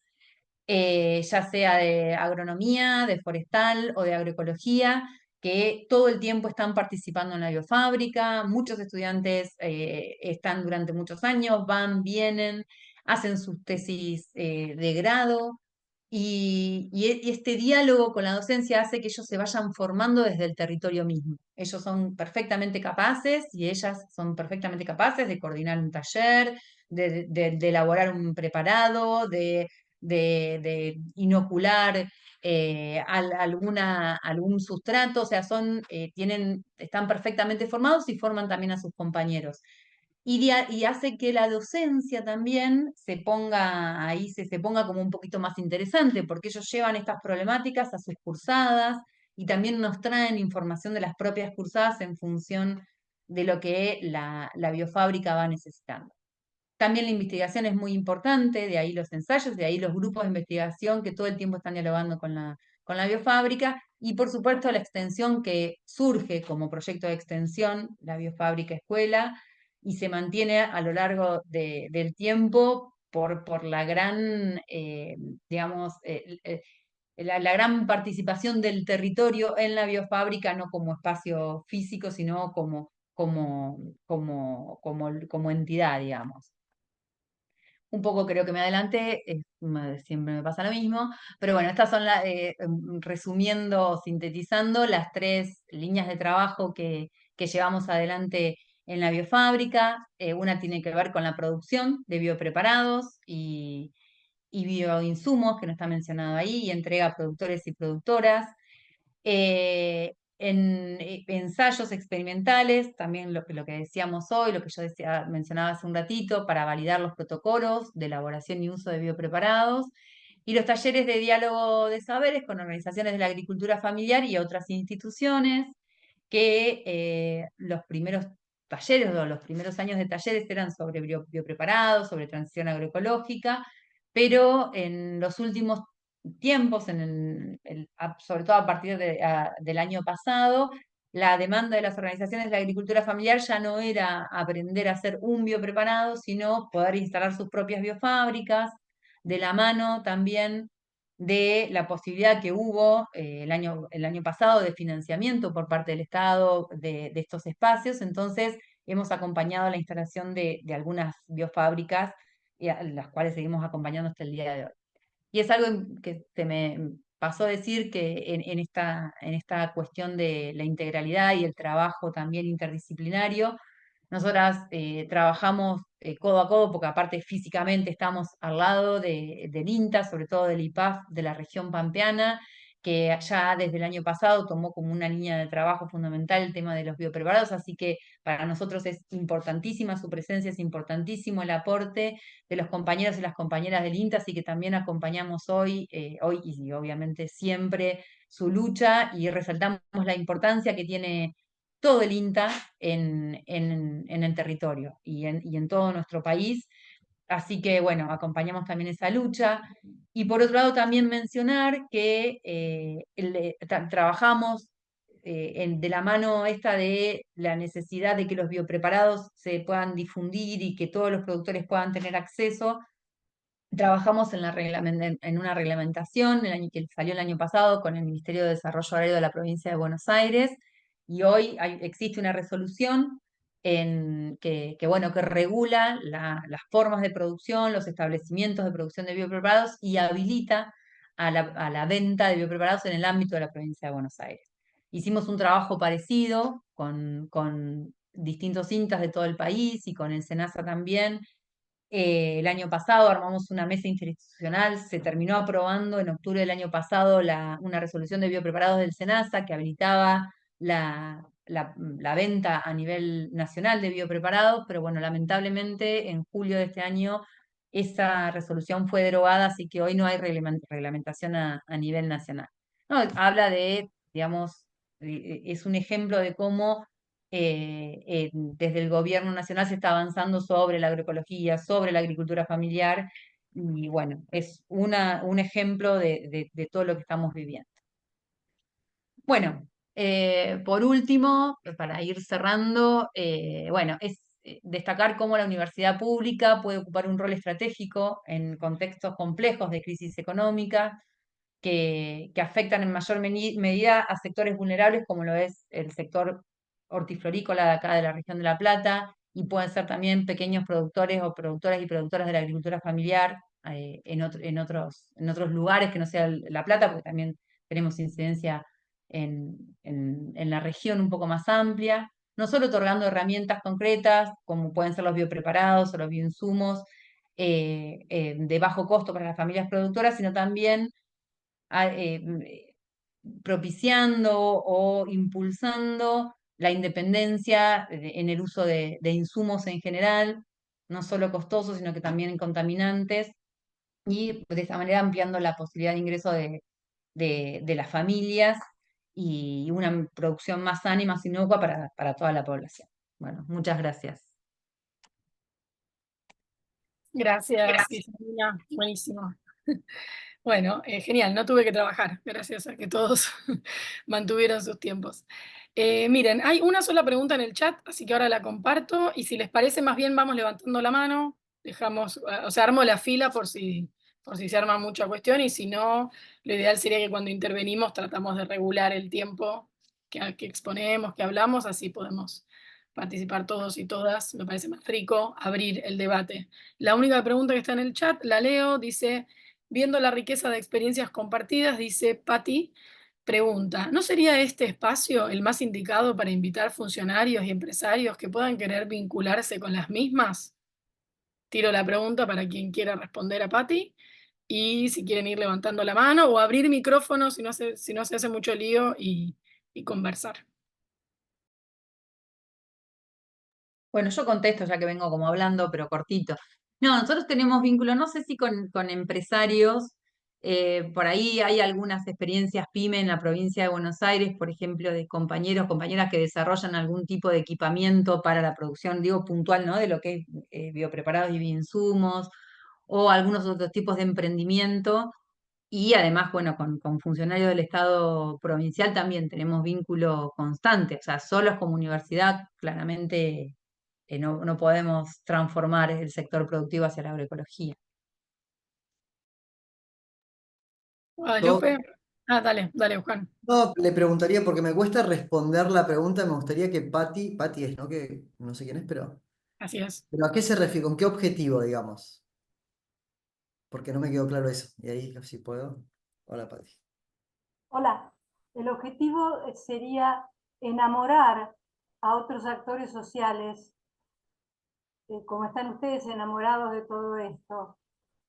ya sea de agronomía, de forestal o de agroecología, que todo el tiempo están participando en la biofábrica. Muchos estudiantes están durante muchos años, van, vienen, hacen sus tesis de grado. Y este diálogo con la docencia hace que ellos se vayan formando desde el territorio mismo. Ellos son perfectamente capaces y ellas son perfectamente capaces de coordinar un taller, de elaborar un preparado, de inocular algún sustrato, o sea, están perfectamente formados y forman también a sus compañeros. Y hace que la docencia también se ponga como un poquito más interesante, porque ellos llevan estas problemáticas a sus cursadas y también nos traen información de las propias cursadas en función de lo que la biofábrica va necesitando. También la investigación es muy importante, de ahí los ensayos, de ahí los grupos de investigación que todo el tiempo están dialogando con la biofábrica y por supuesto la extensión que surge como proyecto de extensión, la biofábrica escuela, y se mantiene a lo largo del tiempo por la gran, digamos, la gran participación del territorio en la biofábrica, no como espacio físico, sino como entidad, digamos. Un poco creo que me adelanté, siempre me pasa lo mismo, pero bueno, estas son, resumiendo, sintetizando, las 3 líneas de trabajo que llevamos adelante en la biofábrica. Una tiene que ver con la producción de biopreparados y bioinsumos, que no está mencionado ahí, y entrega a productores y productoras. En ensayos experimentales, también lo que decíamos hoy, lo que yo mencionaba hace un ratito, para validar los protocolos de elaboración y uso de biopreparados, y los talleres de diálogo de saberes con organizaciones de la agricultura familiar y otras instituciones, que los primeros talleres o los primeros años de talleres eran sobre biopreparados, sobre transición agroecológica, pero en los últimos tiempos, sobre todo a partir del año pasado, la demanda de las organizaciones de la agricultura familiar ya no era aprender a hacer un biopreparado, sino poder instalar sus propias biofábricas, de la mano también de la posibilidad que hubo el año pasado de financiamiento por parte del Estado de estos espacios. Entonces, hemos acompañado la instalación de algunas biofábricas, y a las cuales seguimos acompañando hasta el día de hoy. Y es algo que se me pasó a decir que en esta cuestión de la integralidad y el trabajo también interdisciplinario, nosotras trabajamos codo a codo, porque aparte físicamente estamos al lado del INTA, sobre todo del IPAF de la región pampeana, que ya desde el año pasado tomó como una línea de trabajo fundamental el tema de los biopreparados, así que para nosotros es importantísima su presencia, es importantísimo el aporte de los compañeros y las compañeras del INTA, así que también acompañamos hoy y obviamente siempre su lucha y resaltamos la importancia que tiene todo el INTA en el territorio y en todo nuestro país. Así que, bueno, acompañamos también esa lucha. Y por otro lado, también mencionar que trabajamos de la mano esta de la necesidad de que los biopreparados se puedan difundir y que todos los productores puedan tener acceso. Trabajamos en una reglamentación que salió el año pasado con el Ministerio de Desarrollo Agrario de la provincia de Buenos Aires, y hoy existe una resolución bueno, que regula las formas de producción, los establecimientos de producción de biopreparados y habilita a la venta de biopreparados en el ámbito de la provincia de Buenos Aires. Hicimos un trabajo parecido con distintos INTAs de todo el país y con el SENASA también. El año pasado armamos una mesa interinstitucional, se terminó aprobando en octubre del año pasado una resolución de biopreparados del SENASA que habilitaba la venta a nivel nacional de biopreparados, pero bueno, lamentablemente en julio de este año esa resolución fue derogada, así que hoy no hay reglamentación a nivel nacional. No, habla de, digamos, es un ejemplo de cómo desde el gobierno nacional se está avanzando sobre la agroecología, sobre la agricultura familiar, y bueno, es un ejemplo de todo lo que estamos viviendo. Bueno, por último, para ir cerrando, bueno, es destacar cómo la universidad pública puede ocupar un rol estratégico en contextos complejos de crisis económica, que afectan en mayor medida a sectores vulnerables como lo es el sector hortiflorícola de acá de la región de La Plata, y pueden ser también pequeños productores o productoras y productoras de la agricultura familiar en otros lugares que no sea La Plata, porque también tenemos incidencia en la región un poco más amplia, no solo otorgando herramientas concretas como pueden ser los biopreparados o los bioinsumos de bajo costo para las familias productoras, sino también propiciando o impulsando la independencia en el uso de insumos en general, no solo costosos, sino que también contaminantes, y de esta manera ampliando la posibilidad de ingreso de las familias y una producción más sana y más inocua para toda la población. Bueno, muchas gracias. Gracias, Guillermina. Buenísimo. Bueno, genial, no tuve que trabajar, gracias a que todos mantuvieron sus tiempos. Miren, hay una sola pregunta en el chat, así que ahora la comparto, y si les parece, más bien vamos levantando la mano, dejamos, o sea, armo la fila por si se arma mucha cuestión, y si no, lo ideal sería que cuando intervenimos tratamos de regular el tiempo que exponemos, que hablamos, así podemos participar todos y todas, me parece más rico abrir el debate. La única pregunta que está en el chat, la leo, dice: viendo la riqueza de experiencias compartidas, dice Patti, pregunta, ¿no sería este espacio el más indicado para invitar funcionarios y empresarios que puedan querer vincularse con las mismas? Tiro la pregunta para quien quiera responder a Patti, y si quieren ir levantando la mano o abrir micrófono si no se hace mucho lío y conversar. Bueno, yo contesto ya que vengo como hablando, pero cortito. No, nosotros tenemos vínculos, no sé si con empresarios, por ahí hay algunas experiencias PYME en la provincia de Buenos Aires, por ejemplo, de compañeros, compañeras que desarrollan algún tipo de equipamiento para la producción, digo, puntual, ¿no? De lo que es biopreparados y bioinsumos, o algunos otros tipos de emprendimiento. Y además, bueno, con funcionarios del Estado provincial también tenemos vínculo constante. O sea, solos como universidad, claramente no podemos transformar el sector productivo hacia la agroecología. Yo Guadalupe. Dale, Juan. no, le preguntaría, porque me cuesta responder la pregunta, me gustaría que Patti es, ¿no? Que no sé quién es, Así es. pero ¿a qué se refiere? ¿Con qué objetivo, digamos? Porque no me quedó claro eso. Y ahí, si puedo. Hola, Patti. Hola, el objetivo sería enamorar a otros actores sociales, como están ustedes enamorados de todo esto.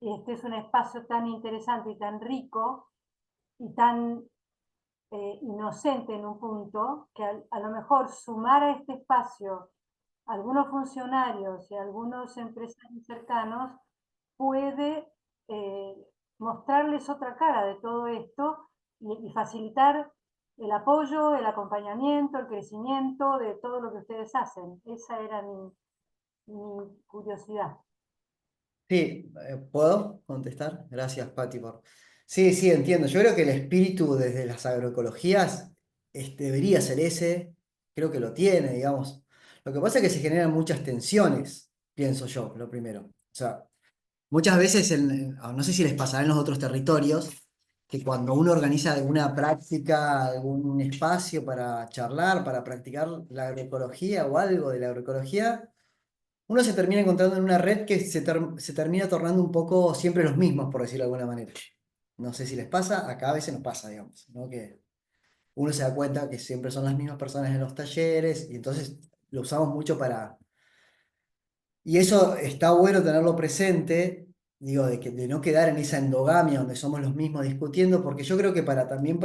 Este es un espacio tan interesante y tan rico y tan inocente en un punto, que a lo mejor sumar a este espacio algunos funcionarios y algunos empresarios cercanos puede mostrarles otra cara de todo esto y facilitar el apoyo, el acompañamiento, el crecimiento de todo lo que ustedes hacen. Esa era mi curiosidad. Sí, ¿puedo contestar? Gracias, Pati, por... Sí, sí, entiendo. Yo creo que el espíritu desde las agroecologías debería ser ese. Creo que lo tiene, digamos. Lo que pasa es que se generan muchas tensiones, pienso yo, lo primero. O sea, muchas veces, no sé si les pasará en los otros territorios, que cuando uno organiza alguna práctica, algún espacio para charlar, para practicar la agroecología o algo de la agroecología, uno se termina encontrando en una red que se termina tornando un poco siempre los mismos, por decirlo de alguna manera. No sé si les pasa, acá a veces nos pasa, digamos, ¿no? Que uno se da cuenta que siempre son las mismas personas en los talleres y entonces lo usamos mucho para... Y eso está bueno tenerlo presente, digo, de no quedar en esa endogamia donde somos los mismos discutiendo, porque yo creo que también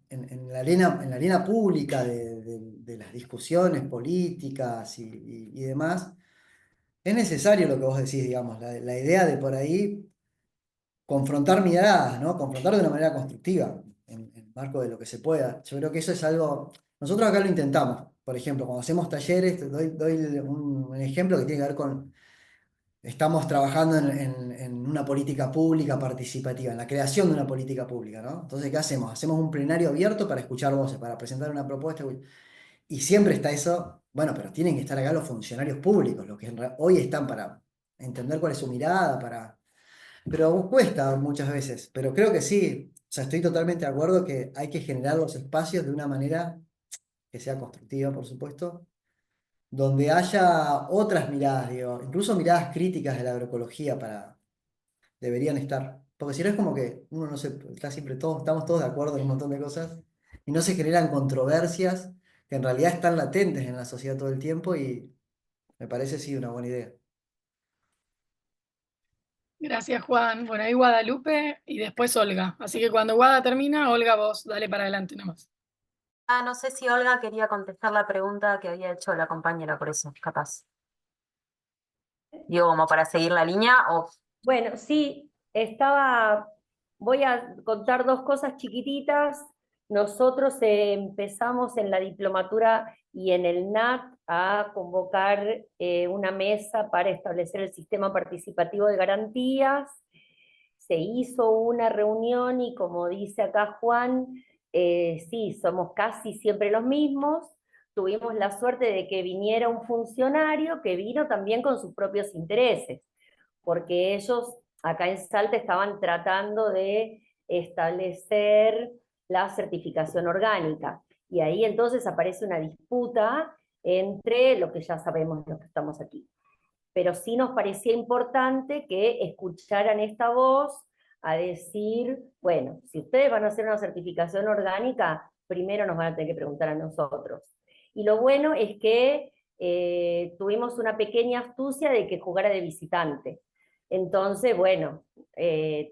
en la arena pública de las discusiones políticas y demás, es necesario lo que vos decís, digamos, la idea de por ahí confrontar miradas, ¿no? Confrontar de una manera constructiva, en el marco de lo que se pueda. Yo creo que eso es algo, nosotros acá lo intentamos. Por ejemplo, cuando hacemos talleres, doy un ejemplo que tiene que ver con, estamos trabajando en una política pública participativa, en la creación de una política pública, ¿no? Entonces, ¿qué hacemos? Hacemos un plenario abierto para escuchar voces, para presentar una propuesta. Y siempre está eso, bueno, pero tienen que estar acá los funcionarios públicos, los que hoy están para entender cuál es su mirada, para... Pero cuesta muchas veces, pero creo que sí, o sea, estoy totalmente de acuerdo que hay que generar los espacios de una manera que sea constructiva, por supuesto, donde haya otras miradas, digo, incluso miradas críticas de la agroecología deberían estar. Porque si no es como que uno no se, está siempre todos, estamos todos de acuerdo en un montón de cosas y no se generan controversias que en realidad están latentes en la sociedad todo el tiempo y me parece sí una buena idea. Gracias, Juan. Bueno, ahí Guadalupe y después Olga. Así que cuando Guada termina, Olga, vos dale para adelante nomás. No sé si Olga quería contestar la pregunta que había hecho la compañera, por eso, capaz. Digo, como para seguir la línea o... Bueno, sí, voy a contar dos cosas chiquititas. Nosotros empezamos en la diplomatura y en el NAT a convocar una mesa para establecer el sistema participativo de garantías. Se hizo una reunión y como dice acá Juan, sí, somos casi siempre los mismos. Tuvimos la suerte de que viniera un funcionario que vino también con sus propios intereses, porque ellos acá en Salta estaban tratando de establecer la certificación orgánica. Y ahí entonces aparece una disputa entre lo que ya sabemos los que estamos aquí. Pero sí nos parecía importante que escucharan esta voz a decir, bueno, si ustedes van a hacer una certificación orgánica, primero nos van a tener que preguntar a nosotros. Y lo bueno es que tuvimos una pequeña astucia de que jugara de visitante. Entonces, bueno,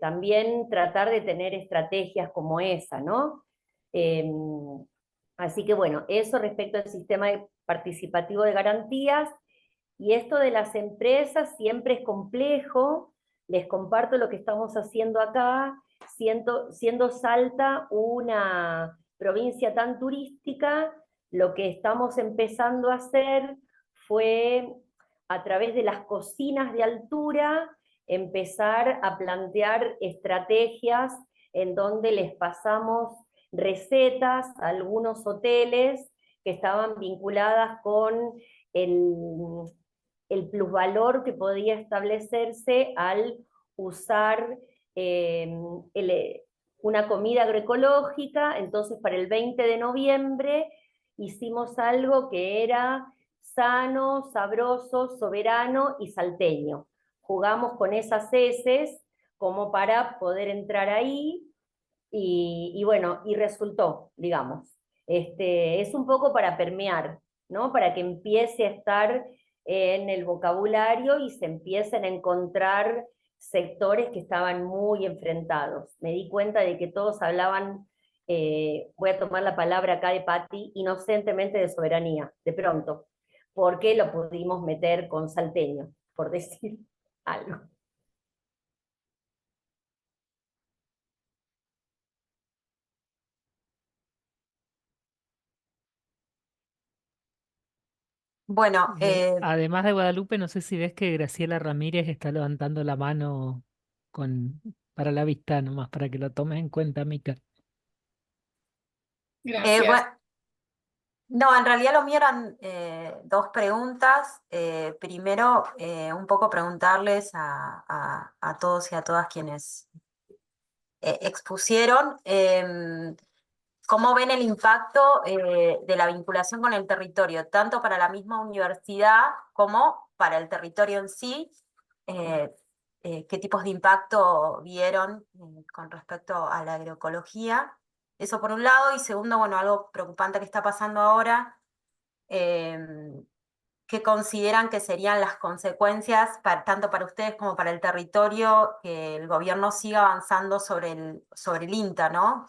también tratar de tener estrategias como esa, ¿no? Eh, Así que bueno, eso respecto al sistema participativo de garantías. Y esto de las empresas siempre es complejo. Les comparto lo que estamos haciendo acá, siendo Salta una provincia tan turística, lo que estamos empezando a hacer fue, a través de las cocinas de altura, empezar a plantear estrategias en donde les pasamos recetas a algunos hoteles que estaban vinculadas con el, el plusvalor que podía establecerse al usar eh, el, una comida agroecológica. Entonces, para el 20 de noviembre hicimos algo que era sano, sabroso, soberano y salteño. Jugamos con esas heces como para poder entrar ahí y bueno, y resultó, digamos. Es un poco para permear, ¿no? Para que empiece a estar en el vocabulario y se empiecen a encontrar sectores que estaban muy enfrentados. Me di cuenta de que todos hablaban, voy a tomar la palabra acá de Patti, inocentemente de soberanía, de pronto, porque lo pudimos meter con salteño, por decir algo. Bueno, Además de Guadalupe, no sé si ves que Graciela Ramírez está levantando la mano para la vista, nomás para que lo tomes en cuenta, Mica. Gracias. bueno, no, en realidad lo mío eran dos preguntas. Primero, un poco preguntarles a todos y a todas quienes expusieron. ¿Cómo ven el impacto de la vinculación con el territorio, tanto para la misma universidad como para el territorio en sí? ¿Qué tipos de impacto vieron con respecto a la agroecología? Eso por un lado, y segundo, bueno, algo preocupante que está pasando ahora, ¿qué consideran que serían las consecuencias, tanto para ustedes como para el territorio, que el gobierno siga avanzando sobre el INTA, ¿no?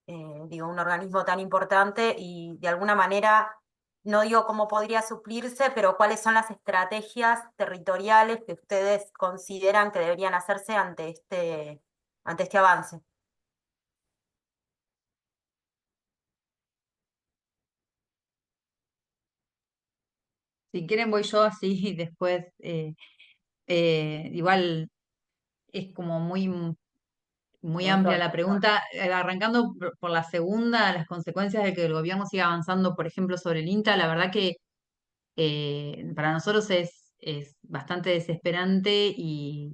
Digo, un organismo tan importante y de alguna manera, no digo cómo podría suplirse, pero cuáles son las estrategias territoriales que ustedes consideran que deberían hacerse ante este avance. Si quieren voy yo así y después igual es como muy amplia la pregunta, arrancando por la segunda, las consecuencias de que el gobierno siga avanzando, por ejemplo, sobre el INTA, la verdad que para nosotros es bastante desesperante y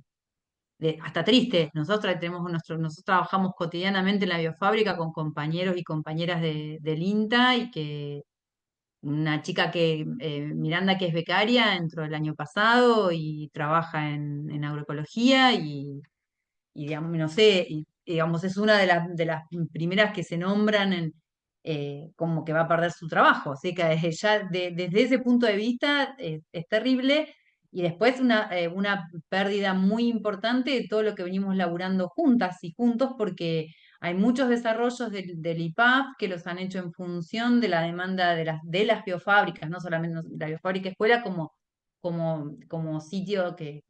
hasta triste. Nosotros trabajamos cotidianamente en la biofábrica con compañeros y compañeras del INTA y que una chica Miranda, que es becaria, entró el año pasado y trabaja en agroecología y digamos, no sé, digamos, es una de las primeras que se nombran como que va a perder su trabajo. Así que desde ese punto de vista es terrible. Y después una pérdida muy importante de todo lo que venimos laburando juntas y juntos, porque hay muchos desarrollos del IPAF que los han hecho en función de la demanda de las biofábricas, no solamente la biofábrica escuela como sitio que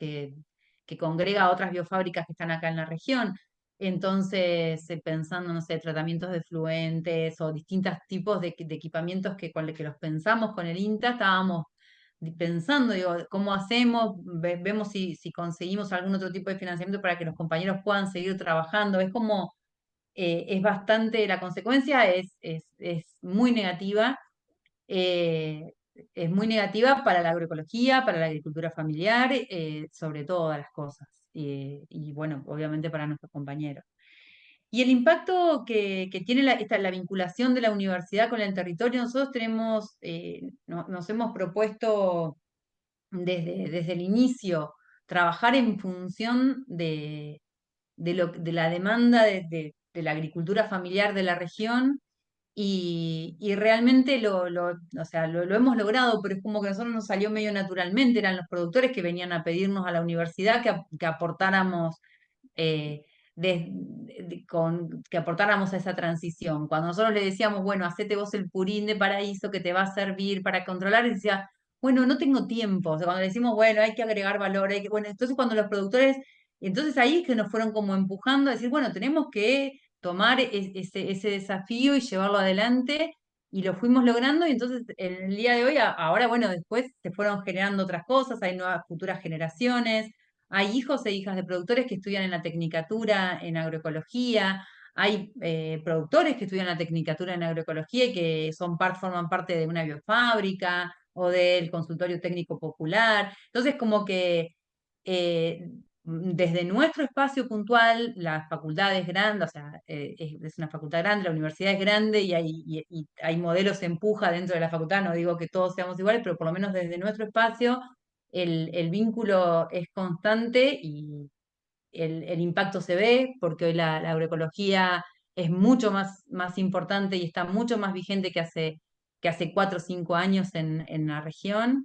congrega a otras biofábricas que están acá en la región. Entonces, pensando, no sé, tratamientos de fluentes o distintos tipos de equipamientos con los que los pensamos con el INTA, estábamos pensando, digo, ¿cómo hacemos? Vemos si conseguimos algún otro tipo de financiamiento para que los compañeros puedan seguir trabajando. Es como, es bastante, la consecuencia es muy negativa. eh, es muy negativa para la agroecología, para la agricultura familiar, sobre todas las cosas. Y bueno, obviamente para nuestros compañeros. Y el impacto que tiene la vinculación de la universidad con el territorio, nosotros nos hemos propuesto desde el inicio trabajar en función de la demanda de la agricultura familiar de la región y realmente o sea, lo hemos logrado, pero es como que a nosotros nos salió medio naturalmente, eran los productores que venían a pedirnos a la universidad que aportáramos eh, que aportáramos a esa transición. Cuando nosotros le decíamos, bueno, hacete vos el purín de paraíso que te va a servir para controlar, y decía, bueno, no tengo tiempo. O sea, cuando le decimos, bueno, hay que agregar valor, bueno, entonces cuando los productores, entonces ahí es que nos fueron como empujando a decir, bueno, tenemos que tomar ese desafío y llevarlo adelante. Y lo fuimos logrando, y entonces en el día de hoy, ahora, bueno, después se fueron generando otras cosas, hay nuevas futuras generaciones, hay hijos e hijas de productores que estudian en la tecnicatura en agroecología, hay productores que estudian la tecnicatura en agroecología y que forman parte de una biofábrica o del consultorio técnico popular. Entonces, como que eh, desde nuestro espacio puntual, la facultad es grande, o sea, es una facultad grande, la universidad es grande y hay modelos empuja dentro de la facultad, no digo que todos seamos iguales, pero por lo menos desde nuestro espacio el vínculo es constante y el impacto se ve, porque hoy la agroecología es mucho más importante y está mucho más vigente que hace 4 o 5 años en la región.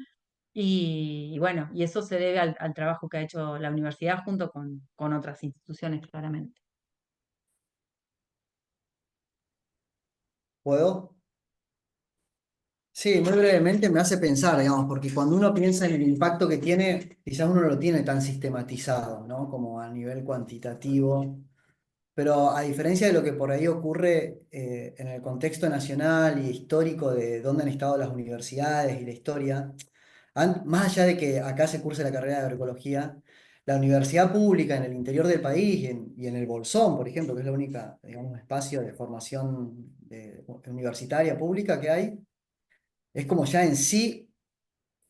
Y bueno, y eso se debe al trabajo que ha hecho la universidad junto con otras instituciones, claramente. ¿Puedo? Sí, muy brevemente me hace pensar, digamos, porque cuando uno piensa en el impacto que tiene, quizás uno no lo tiene tan sistematizado, ¿no? Como a nivel cuantitativo. pero a diferencia de lo que por ahí ocurre en el contexto nacional y histórico de dónde han estado las universidades y la historia, más allá de que acá se curse la carrera de agroecología, la universidad pública en el interior del país y en el Bolsón, por ejemplo, que es la única, digamos, espacio de formación universitaria pública que hay, es como ya en sí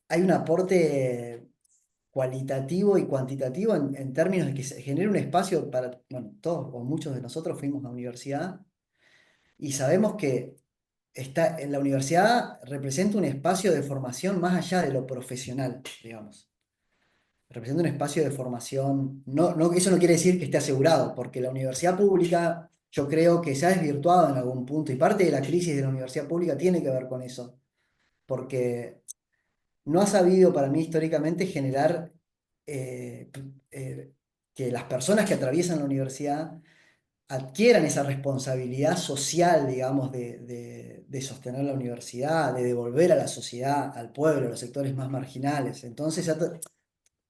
hay un aporte cualitativo y cuantitativo en términos de que se genere un espacio para, bueno, todos o muchos de nosotros fuimos a la universidad y sabemos que en la universidad representa un espacio de formación más allá de lo profesional, digamos. Representa un espacio de formación, eso no quiere decir que esté asegurado, porque la universidad pública yo creo que se ha desvirtuado en algún punto y parte de la crisis de la universidad pública tiene que ver con eso, porque no ha sabido para mí históricamente generar eh, que las personas que atraviesan la universidad adquieran esa responsabilidad social, digamos, de sostener la universidad, de devolver a la sociedad, al pueblo, a los sectores más marginales. Entonces,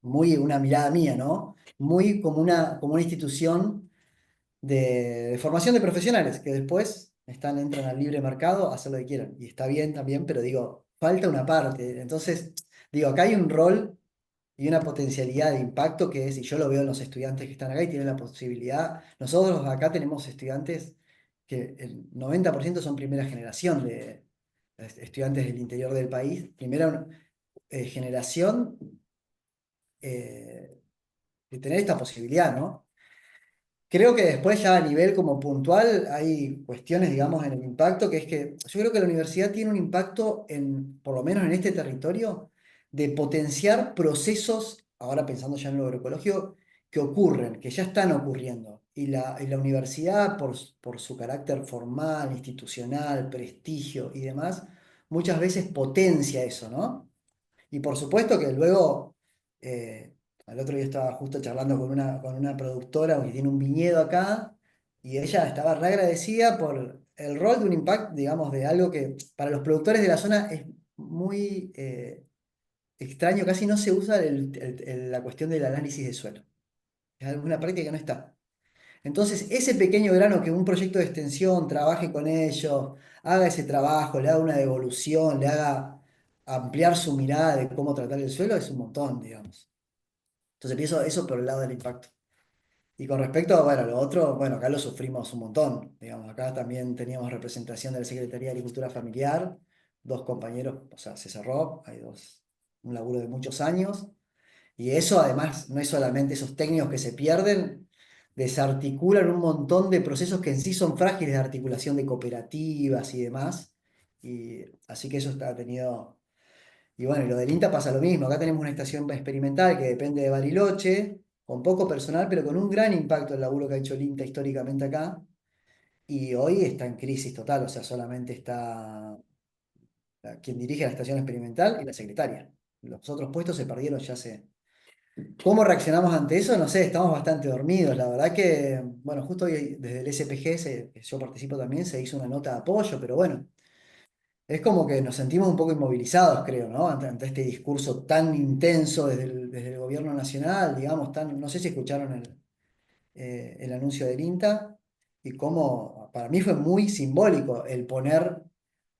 muy una mirada mía, ¿no? Muy como una institución de formación de profesionales que después entran al libre mercado a hacer lo que quieran. Y está bien también, pero digo, falta una parte. Entonces, digo, acá hay un rol y una potencialidad de impacto que es, y yo lo veo en los estudiantes que están acá y tienen la posibilidad, nosotros acá tenemos estudiantes que el 90% son primera generación de estudiantes del interior del país, primera generación de tener esta posibilidad, ¿no? Creo que después ya a nivel como puntual hay cuestiones, digamos, en el impacto, que es que yo creo que la universidad tiene un impacto por lo menos en este territorio, de potenciar procesos, ahora pensando ya en lo agroecológico, que ocurren, que ya están ocurriendo. Y la universidad, por su carácter formal, institucional, prestigio y demás, muchas veces potencia eso, ¿no? Y por supuesto que luego, eh, al otro día estaba justo charlando con una productora que tiene un viñedo acá, y ella estaba re agradecida por el rol de un impacto, digamos, de algo que para los productores de la zona es muy extraño, casi no se usa la cuestión del análisis de suelo. Es una práctica que no está. Entonces, ese pequeño grano que un proyecto de extensión trabaje con ellos, haga ese trabajo, le haga una devolución, le haga ampliar su mirada de cómo tratar el suelo, es un montón, digamos. Entonces, pienso eso por el lado del impacto. Y con respecto a, bueno, lo otro, bueno, acá lo sufrimos un montón, digamos, acá también teníamos representación de la Secretaría de Agricultura Familiar, dos compañeros, o sea, se cerró, un laburo de muchos años, y eso además no es solamente esos técnicos que se pierden, desarticulan un montón de procesos que en sí son frágiles de articulación de cooperativas y demás. Y así que eso ha tenido. Y bueno, y lo del INTA pasa lo mismo. Acá tenemos una estación experimental que depende de Bariloche, con poco personal, pero con un gran impacto el laburo que ha hecho el INTA históricamente acá. Y hoy está en crisis total, o sea, solamente está quien dirige la estación experimental y la secretaria. Los otros puestos se perdieron ya hace. ¿Cómo reaccionamos ante eso? No sé, estamos bastante dormidos. La verdad que, bueno, justo hoy desde el SPG, que yo participo también, se hizo una nota de apoyo, pero bueno, es como que nos sentimos un poco inmovilizados, creo, ¿no? Ante este discurso tan intenso desde el gobierno nacional, digamos, no sé si escucharon el anuncio del INTA y cómo, para mí fue muy simbólico el poner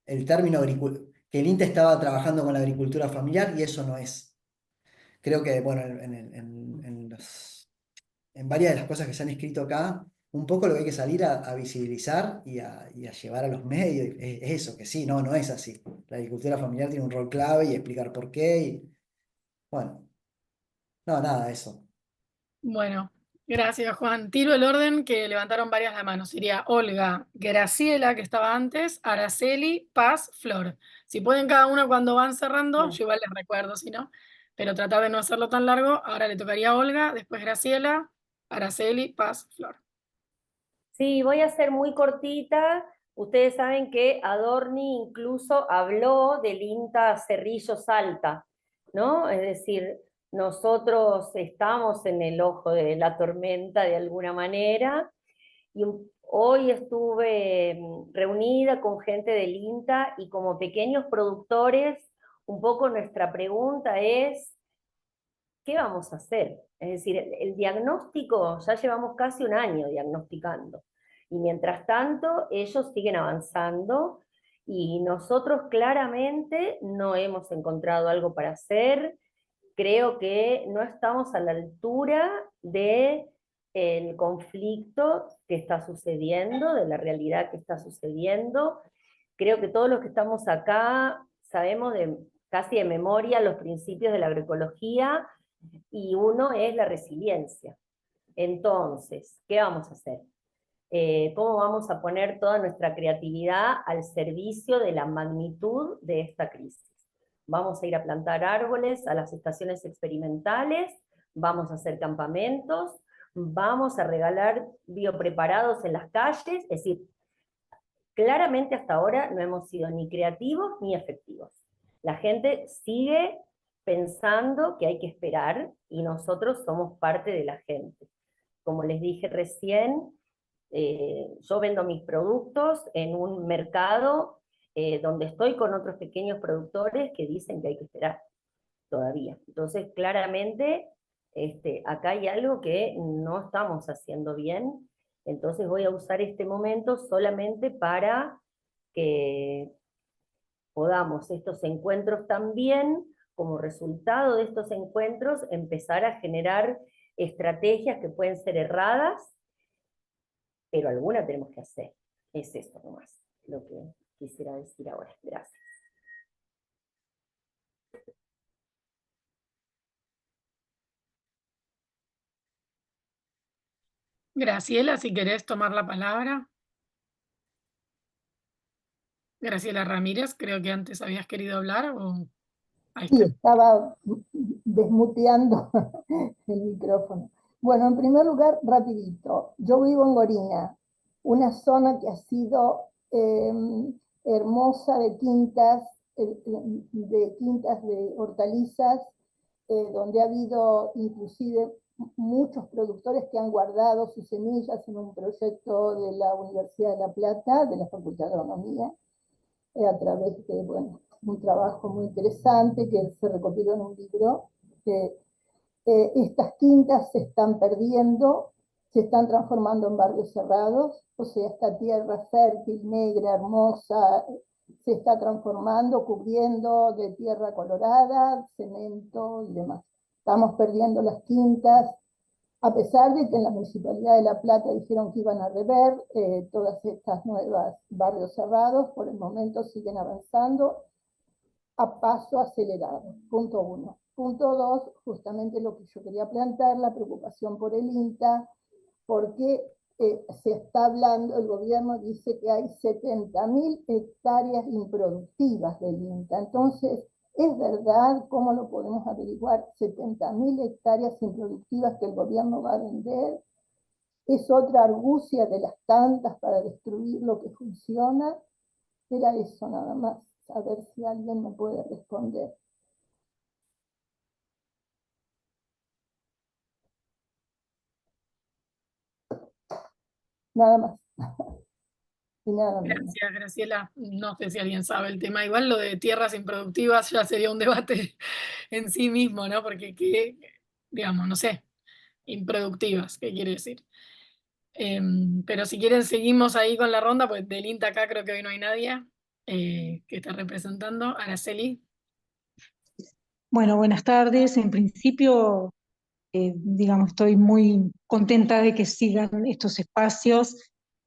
el término que el INTA estaba trabajando con la agricultura familiar y eso no es. Creo que, bueno, en varias de las cosas que se han escrito acá, un poco lo que hay que salir a visibilizar y a llevar a los medios es eso, que sí, no es así. La agricultura familiar tiene un rol clave y explicar por qué. Y, bueno, no, nada, eso. Bueno, gracias, Juan. Tiro el orden que levantaron varias la mano. Sería Olga, Graciela, que estaba antes, Araceli, Paz, Flor. Si pueden cada uno cuando van cerrando, yo igual les recuerdo, si no, pero tratar de no hacerlo tan largo. Ahora le tocaría a Olga, después Graciela, Araceli, Paz, Flor. Sí, voy a ser muy cortita. Ustedes saben que Adorni incluso habló del INTA Cerrillo Salta, ¿no? Es decir, nosotros estamos en el ojo de la tormenta de alguna manera y hoy estuve reunida con gente del INTA y como pequeños productores, un poco nuestra pregunta es, ¿qué vamos a hacer? Es decir, el diagnóstico, ya llevamos casi un año diagnosticando, y mientras tanto ellos siguen avanzando, y nosotros claramente no hemos encontrado algo para hacer. Creo que no estamos a la altura del conflicto que está sucediendo, de la realidad que está sucediendo. Creo que todos los que estamos acá sabemos casi de memoria los principios de la agroecología, y uno es la resiliencia. Entonces, ¿qué vamos a hacer? ¿Cómo vamos a poner toda nuestra creatividad al servicio de la magnitud de esta crisis? Vamos a ir a plantar árboles a las estaciones experimentales, vamos a hacer campamentos, vamos a regalar biopreparados en las calles. Es decir, claramente hasta ahora no hemos sido ni creativos ni efectivos. La gente sigue pensando que hay que esperar, y nosotros somos parte de la gente. Como les dije recién, yo vendo mis productos en un mercado donde estoy con otros pequeños productores que dicen que hay que esperar todavía. Entonces, claramente, acá hay algo que no estamos haciendo bien. Entonces voy a usar este momento solamente para que podamos estos encuentros también, como resultado de estos encuentros, empezar a generar estrategias que pueden ser erradas, pero alguna tenemos que hacer. Es esto nomás lo que quisiera decir ahora. Gracias. Graciela, si querés tomar la palabra. Graciela Ramírez, creo que antes habías querido hablar. Ahí Sí, está. estaba desmuteando el micrófono. Bueno, en primer lugar, rapidito, yo vivo en Gorina, una zona que ha sido hermosa de quintas de hortalizas, donde ha habido inclusive muchos productores que han guardado sus semillas en un proyecto de la Universidad de La Plata, de la Facultad de Agronomía, a través de, bueno, un trabajo muy interesante que se recopiló en un libro. Estas quintas se están perdiendo, se están transformando en barrios cerrados, o sea, esta tierra fértil, negra, hermosa, se está transformando, cubriendo de tierra colorada, cemento y demás. Estamos perdiendo las quintas, a pesar de que en la Municipalidad de La Plata dijeron que iban a rever todas estas nuevas barrios cerrados. Por el momento siguen avanzando a paso acelerado, punto 1. Punto 2, justamente lo que yo quería plantear, la preocupación por el INTA, porque se está hablando, el gobierno dice que hay 70.000 hectáreas improductivas del INTA. Entonces, ¿es verdad? ¿Cómo lo podemos averiguar? 70.000 hectáreas improductivas que el gobierno va a vender. ¿Es otra argucia de las tantas para destruir lo que funciona? Era eso nada más, a ver si alguien me puede responder. Nada más. Y nada menos. Gracias, Graciela. No sé si alguien sabe el tema. Igual lo de tierras improductivas ya sería un debate en sí mismo, ¿no? Porque, digamos, no sé, improductivas, ¿qué quiere decir? Pero si quieren seguimos ahí con la ronda, pues del INTA acá creo que hoy no hay nadie que está representando. Araceli. Bueno, buenas tardes. En principio, digamos, estoy muy contenta de que sigan estos espacios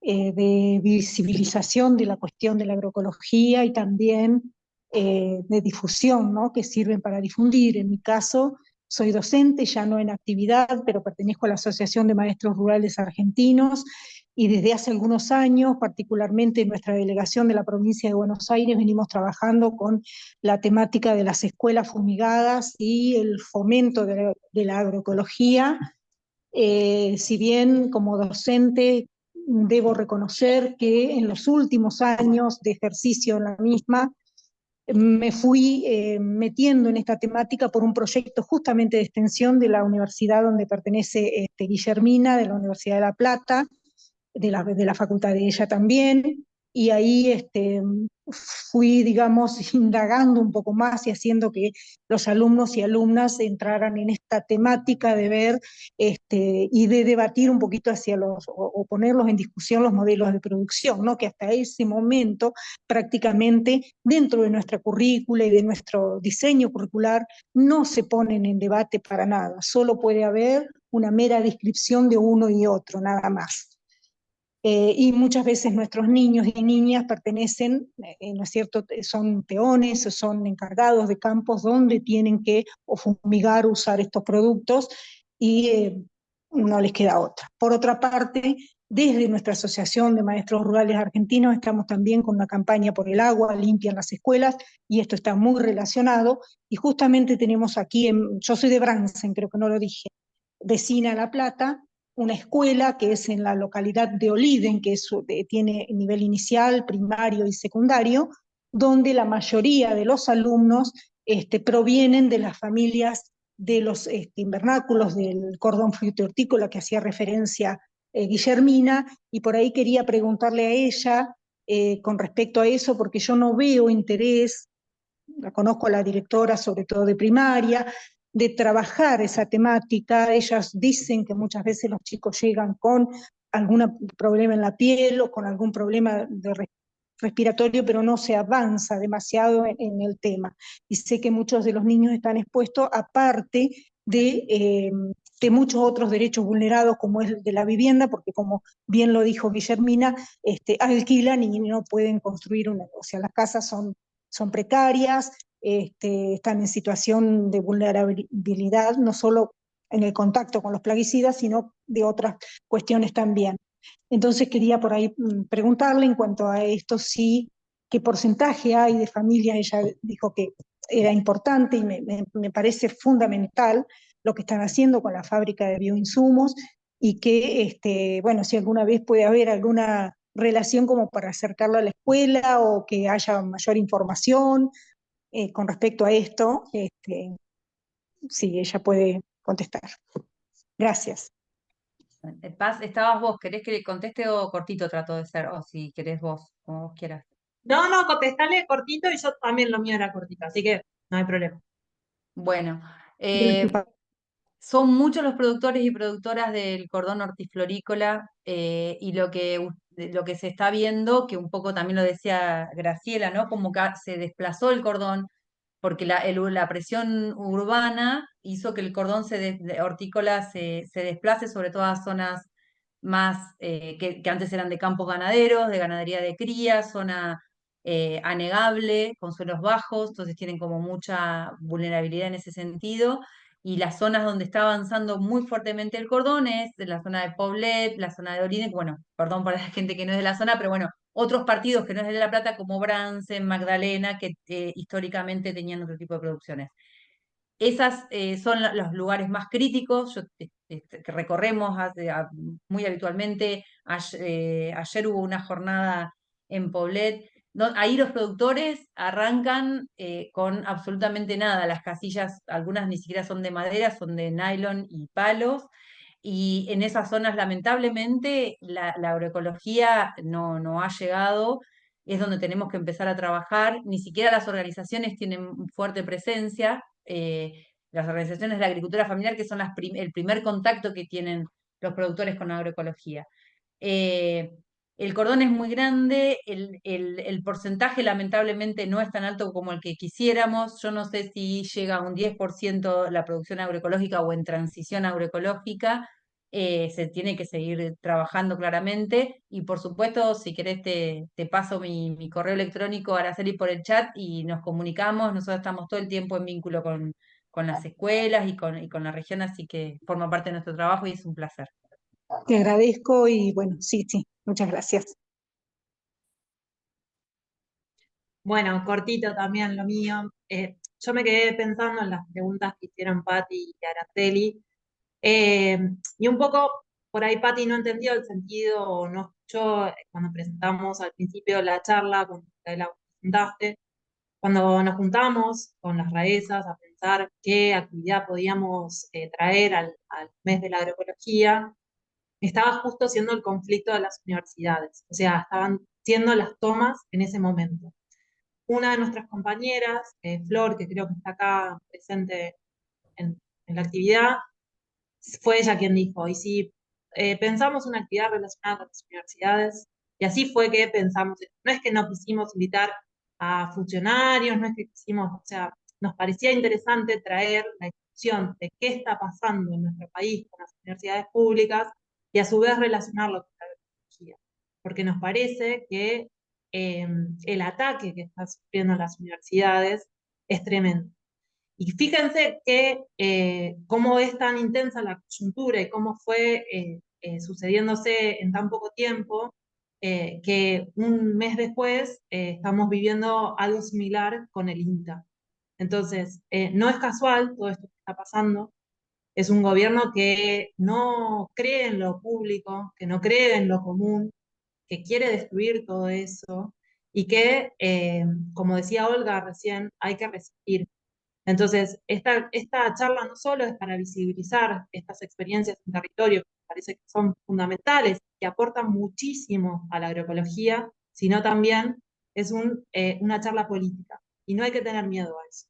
de visibilización de la cuestión de la agroecología y también de difusión, ¿no? Que sirven para difundir. En mi caso, soy docente, ya no en actividad, pero pertenezco a la Asociación de Maestros Rurales Argentinos, y desde hace algunos años, particularmente en nuestra delegación de la provincia de Buenos Aires, venimos trabajando con la temática de las escuelas fumigadas y el fomento de la agroecología. Si bien como docente debo reconocer que en los últimos años de ejercicio en la misma, me fui metiendo en esta temática por un proyecto justamente de extensión de la universidad donde pertenece Guillermina, de la Universidad de La Plata, de la facultad de ella también, y ahí fui, digamos, indagando un poco más y haciendo que los alumnos y alumnas entraran en esta temática de ver y de debatir un poquito hacia o ponerlos en discusión los modelos de producción, ¿no? Que hasta ese momento prácticamente dentro de nuestra currícula y de nuestro diseño curricular no se ponen en debate para nada, solo puede haber una mera descripción de uno y otro, nada más. Y muchas veces nuestros niños y niñas pertenecen, ¿no es cierto?, son peones o son encargados de campos donde tienen que o fumigar, usar estos productos y no les queda otra. Por otra parte, desde nuestra Asociación de Maestros Rurales Argentinos estamos también con una campaña por el agua limpia en las escuelas y esto está muy relacionado y justamente tenemos aquí, yo soy de Bransen, creo que no lo dije, vecina a La Plata, una escuela que es en la localidad de Oliden, que tiene nivel inicial, primario y secundario, donde la mayoría de los alumnos provienen de las familias de los invernáculos del cordón frutícola que hacía referencia Guillermina, y por ahí quería preguntarle a ella con respecto a eso, porque yo no veo interés, la conozco a la directora sobre todo de primaria, de trabajar esa temática. Ellas dicen que muchas veces los chicos llegan con algún problema en la piel o con algún problema respiratorio, pero no se avanza demasiado en el tema. Y sé que muchos de los niños están expuestos, aparte de muchos otros derechos vulnerados, como es el de la vivienda, porque como bien lo dijo Guillermina, alquilan y no pueden construir una, o sea, las casas son precarias, están en situación de vulnerabilidad, no solo en el contacto con los plaguicidas, sino de otras cuestiones también. Entonces quería por ahí preguntarle en cuanto a esto, sí, qué porcentaje hay de familias. Ella dijo que era importante y me parece fundamental lo que están haciendo con la fábrica de bioinsumos y que, bueno, si alguna vez puede haber alguna relación como para acercarlo a la escuela o que haya mayor información con respecto a esto, sí, ella puede contestar. Gracias. Paz, estabas vos, ¿querés que le conteste o cortito trato de ser? O si querés vos, como vos quieras. No, contestale cortito y yo también lo mío era cortito, así que no hay problema. Bueno, Gracias. son muchos los productores y productoras del cordón hortiflorícola y lo que se está viendo, que un poco también lo decía Graciela, ¿no? Como que se desplazó el cordón porque la presión urbana hizo que el cordón hortícola se desplace sobre todo a zonas más que antes eran de campos ganaderos, de ganadería de cría, zona anegable, con suelos bajos, entonces tienen como mucha vulnerabilidad en ese sentido. Y las zonas donde está avanzando muy fuertemente el cordón es de la zona de Poblet, la zona de Oliden, bueno, perdón para la gente que no es de la zona, pero bueno, otros partidos que no es de La Plata, como Bransen, Magdalena, que históricamente tenían otro tipo de producciones. Esas son los lugares más críticos que recorremos muy habitualmente. Ayer hubo una jornada en Poblet. Ahí los productores arrancan con absolutamente nada. Las casillas, algunas ni siquiera son de madera, son de nylon y palos. Y en esas zonas, lamentablemente, la agroecología no ha llegado. Es donde tenemos que empezar a trabajar. Ni siquiera las organizaciones tienen fuerte presencia. Las organizaciones de la agricultura familiar, que son el primer contacto que tienen los productores con la agroecología. El cordón es muy grande, el porcentaje lamentablemente no es tan alto como el que quisiéramos. Yo no sé si llega a un 10% la producción agroecológica o en transición agroecológica. Se tiene que seguir trabajando claramente y por supuesto si querés te paso mi correo electrónico, Araceli, por el chat y nos comunicamos. Nosotros estamos todo el tiempo en vínculo con las escuelas y con la región, así que forma parte de nuestro trabajo y es un placer. Te agradezco y bueno, sí, muchas gracias. Bueno, cortito también lo mío. Yo me quedé pensando en las preguntas que hicieron Patti y Araceli. Y un poco, por ahí Patti no entendió el sentido o no escuchó cuando presentamos al principio la charla, cuando la presentaste, cuando nos juntamos con las raezas a pensar qué actividad podíamos traer al mes de la agroecología, estaba justo siendo el conflicto de las universidades, o sea, estaban siendo las tomas en ese momento. una de nuestras compañeras, Flor, que creo que está acá presente en la actividad, fue ella quien dijo, y si pensamos una actividad relacionada con las universidades, y así fue que pensamos, no es que no quisimos invitar a funcionarios, no es que quisimos, o sea, nos parecía interesante traer la discusión de qué está pasando en nuestro país con las universidades públicas y a su vez relacionarlo con la agroecología, porque nos parece que el ataque que están sufriendo las universidades es tremendo. Y fíjense que cómo es tan intensa la coyuntura y cómo fue sucediéndose en tan poco tiempo, que un mes después estamos viviendo algo similar con el INTA. Entonces, no es casual todo esto que está pasando. Es un gobierno que no cree en lo público, que no cree en lo común, que quiere destruir todo eso y que, como decía Olga recién, hay que resistir. Entonces, esta charla no solo es para visibilizar estas experiencias en territorio, que me parece que son fundamentales, que aportan muchísimo a la agroecología, sino también es una charla política. Y no hay que tener miedo a eso.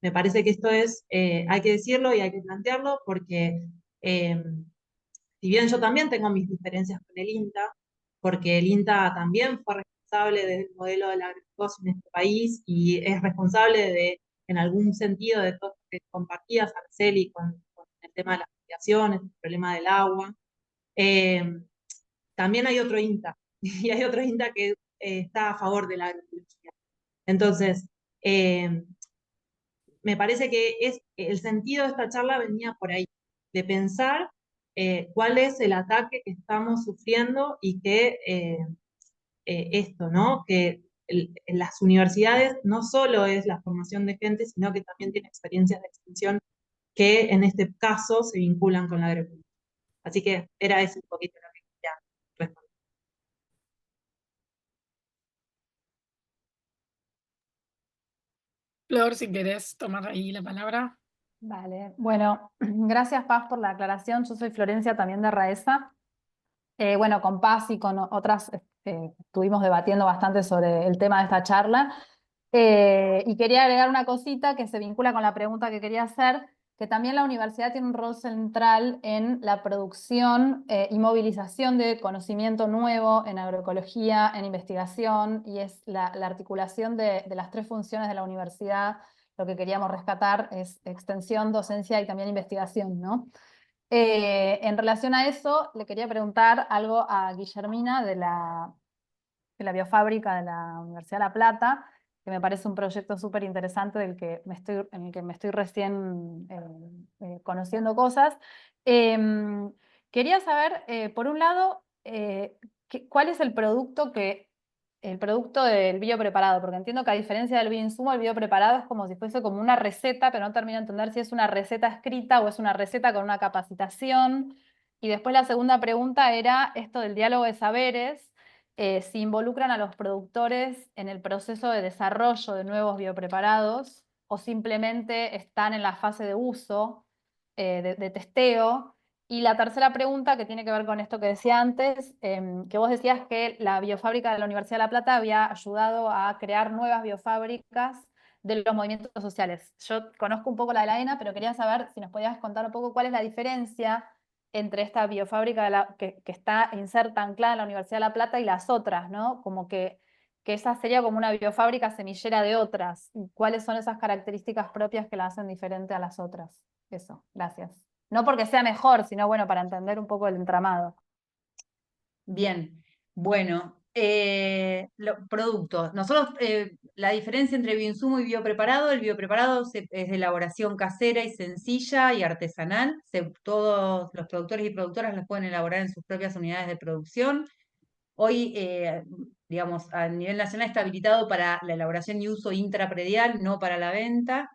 Me parece que esto hay que decirlo y hay que plantearlo porque, eh, si bien yo también tengo mis diferencias con el INTA, porque el INTA también fue responsable del modelo de la agronegocio en este país y es responsable en algún sentido, de todo lo que compartías, Araceli, con el tema de las migraciones, el problema del agua. Eh, También hay otro INTA, y hay otro INTA que está a favor de la agroecología. Entonces, me parece que el sentido de esta charla venía por ahí, de pensar cuál es el ataque que estamos sufriendo y que esto, ¿no? Que en las universidades no solo es la formación de gente, sino que también tiene experiencias de extensión que en este caso se vinculan con la agricultura. Así que era eso un poquito lo que quería responder. Flor, si querés tomar ahí la palabra. Vale, bueno, gracias Paz por la aclaración. Yo soy Florencia también de Raesa. Bueno, con Paz y con otras estuvimos debatiendo bastante sobre el tema de esta charla. Y quería agregar una cosita que se vincula con la pregunta que quería hacer, que también la universidad tiene un rol central en la producción y movilización de conocimiento nuevo en agroecología, en investigación, y es la articulación de las tres funciones de la universidad. Lo que queríamos rescatar es extensión, docencia y también investigación, ¿no? En relación a eso, le quería preguntar algo a Guillermina de la biofábrica de la Universidad de La Plata, que me parece un proyecto súper interesante en el que me estoy recién conociendo cosas. Quería saber, por un lado, cuál es el producto del biopreparado, porque entiendo que a diferencia del bioinsumo, el biopreparado es como si fuese como una receta, pero no termino de entender si es una receta escrita o es una receta con una capacitación. Y después la segunda pregunta era esto del diálogo de saberes, si involucran a los productores en el proceso de desarrollo de nuevos biopreparados o simplemente están en la fase de uso, de testeo. Y la tercera pregunta, que tiene que ver con esto que decía antes, que vos decías que la biofábrica de la Universidad de La Plata había ayudado a crear nuevas biofábricas de los movimientos sociales. Yo conozco un poco la de la ENA, pero quería saber si nos podías contar un poco cuál es la diferencia entre esta biofábrica que está inserta, anclada en la Universidad de La Plata y las otras, ¿no? Como que esa sería como una biofábrica semillera de otras. ¿Y cuáles son esas características propias que la hacen diferente a las otras? Eso, gracias. No porque sea mejor, sino bueno, para entender un poco el entramado. Bien, bueno, productos. Nosotros, la diferencia entre bioinsumo y biopreparado, el biopreparado es de elaboración casera y sencilla y artesanal. Todos los productores y productoras las pueden elaborar en sus propias unidades de producción. Hoy, digamos, a nivel nacional está habilitado para la elaboración y uso intrapredial, no para la venta.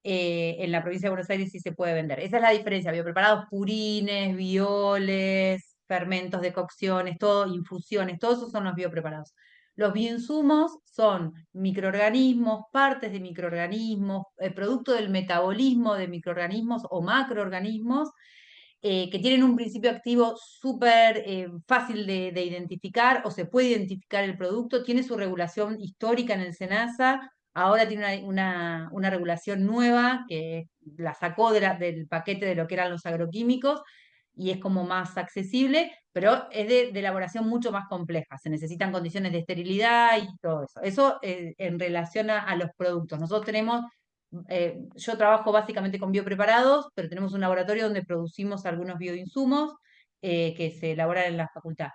En la provincia de Buenos Aires sí se puede vender. Esa es la diferencia. Biopreparados, purines, violes, fermentos de cocciones, todo, infusiones, todos esos son los biopreparados. Los bioinsumos son microorganismos, partes de microorganismos, producto del metabolismo de microorganismos o macroorganismos, que tienen un principio activo súper fácil de identificar, o se puede identificar el producto, tiene su regulación histórica en el SENASA, Ahora tiene una regulación nueva que la sacó del paquete de lo que eran los agroquímicos y es como más accesible, pero es de elaboración mucho más compleja. Se necesitan condiciones de esterilidad y todo eso. Eso en relación a los productos. Nosotros tenemos, yo trabajo básicamente con biopreparados, pero tenemos un laboratorio donde producimos algunos bioinsumos que se elaboran en la facultad.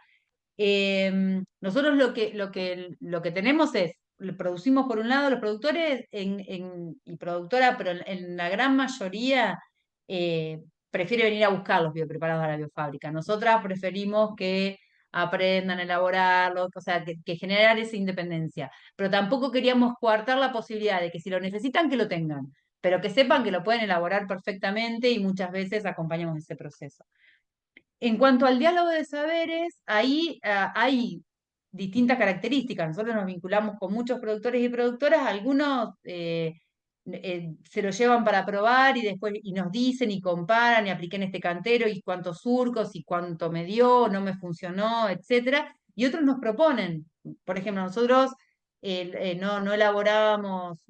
Nosotros lo que tenemos es, producimos por un lado los productores y productora, pero en la gran mayoría prefiere venir a buscar los biopreparados a la biofábrica. Nosotras preferimos que aprendan a elaborarlos, o sea, que generar esa independencia. Pero tampoco queríamos coartar la posibilidad de que si lo necesitan, que lo tengan, pero que sepan que lo pueden elaborar perfectamente y muchas veces acompañamos ese proceso. En cuanto al diálogo de saberes, ahí hay distintas características. Nosotros nos vinculamos con muchos productores y productoras, algunos se lo llevan para probar y después nos dicen y comparan y apliqué en este cantero y cuántos surcos y cuánto me dio, no me funcionó, etcétera. Y otros nos proponen, por ejemplo, nosotros no elaborábamos,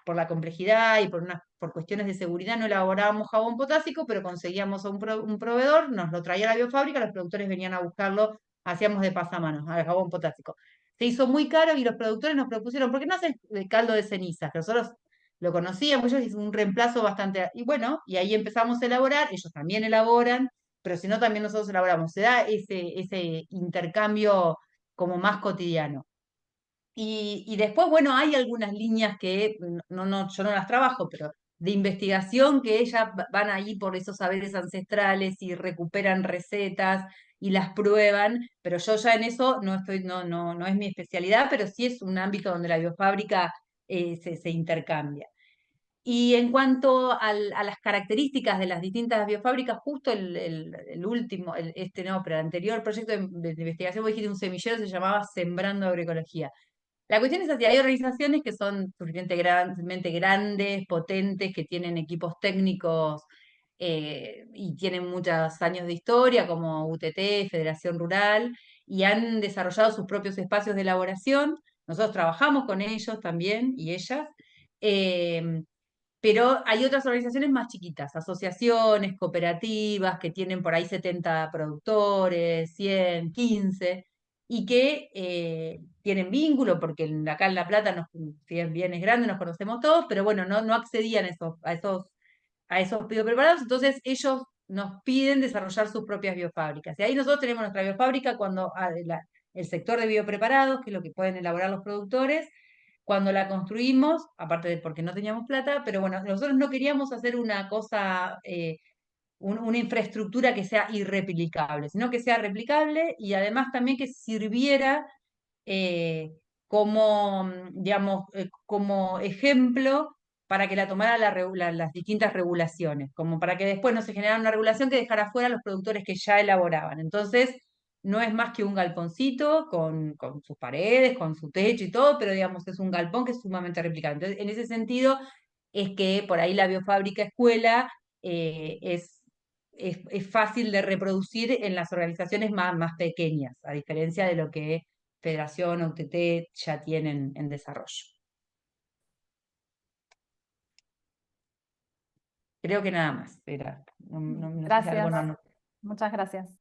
por la complejidad y por cuestiones de seguridad, no elaborábamos jabón potásico, pero conseguíamos a un proveedor, nos lo traía a la biofábrica, los productores venían a buscarlo, hacíamos de pasamanos al jabón potásico. Se hizo muy caro y los productores nos propusieron, ¿por qué no haces caldo de cenizas? Que nosotros lo conocíamos, ellos hicieron un reemplazo bastante, y bueno, y ahí empezamos a elaborar, ellos también elaboran, pero si no, también nosotros elaboramos. Se da ese intercambio como más cotidiano. Y después, bueno, hay algunas líneas que yo no las trabajo, pero de investigación que ellas van ahí por esos saberes ancestrales y recuperan recetas y las prueban, pero yo ya en eso no estoy, no es mi especialidad, pero sí es un ámbito donde la biofábrica se intercambia. Y en cuanto a las características de las distintas biofábricas, justo el último, no, pero el anterior proyecto de investigación, vos dijiste un semillero, se llamaba Sembrando Agroecología. La cuestión es así, hay organizaciones que son suficientemente grandes, potentes, que tienen equipos técnicos y tienen muchos años de historia, como UTT, Federación Rural, y han desarrollado sus propios espacios de elaboración. Nosotros trabajamos con ellos también y ellas. eh, pero hay otras organizaciones más chiquitas, asociaciones, cooperativas, que tienen por ahí 70 productores, 100, 15, y que tienen vínculo, porque acá en La Plata, si bien es grande, nos conocemos todos, pero bueno, no accedían a esos biopreparados, entonces ellos nos piden desarrollar sus propias biofábricas. Y ahí nosotros tenemos nuestra biofábrica cuando el sector de biopreparados, que es lo que pueden elaborar los productores, cuando la construimos, aparte de porque no teníamos plata, pero bueno, nosotros no queríamos hacer una cosa, una infraestructura que sea irreplicable, sino que sea replicable y además también que sirviera eh, como, digamos, como ejemplo para que la tomara las distintas regulaciones, como para que después no se generara una regulación que dejara fuera a los productores que ya elaboraban. Entonces, no es más que un galponcito con sus paredes, con su techo y todo, pero digamos, es un galpón que es sumamente replicable. Entonces, en ese sentido, es que por ahí la biofábrica escuela es fácil de reproducir en las organizaciones más pequeñas, a diferencia de lo que Federación o UTT ya tienen en desarrollo. Creo que nada más. No sé si algo Gracias. Muchas gracias.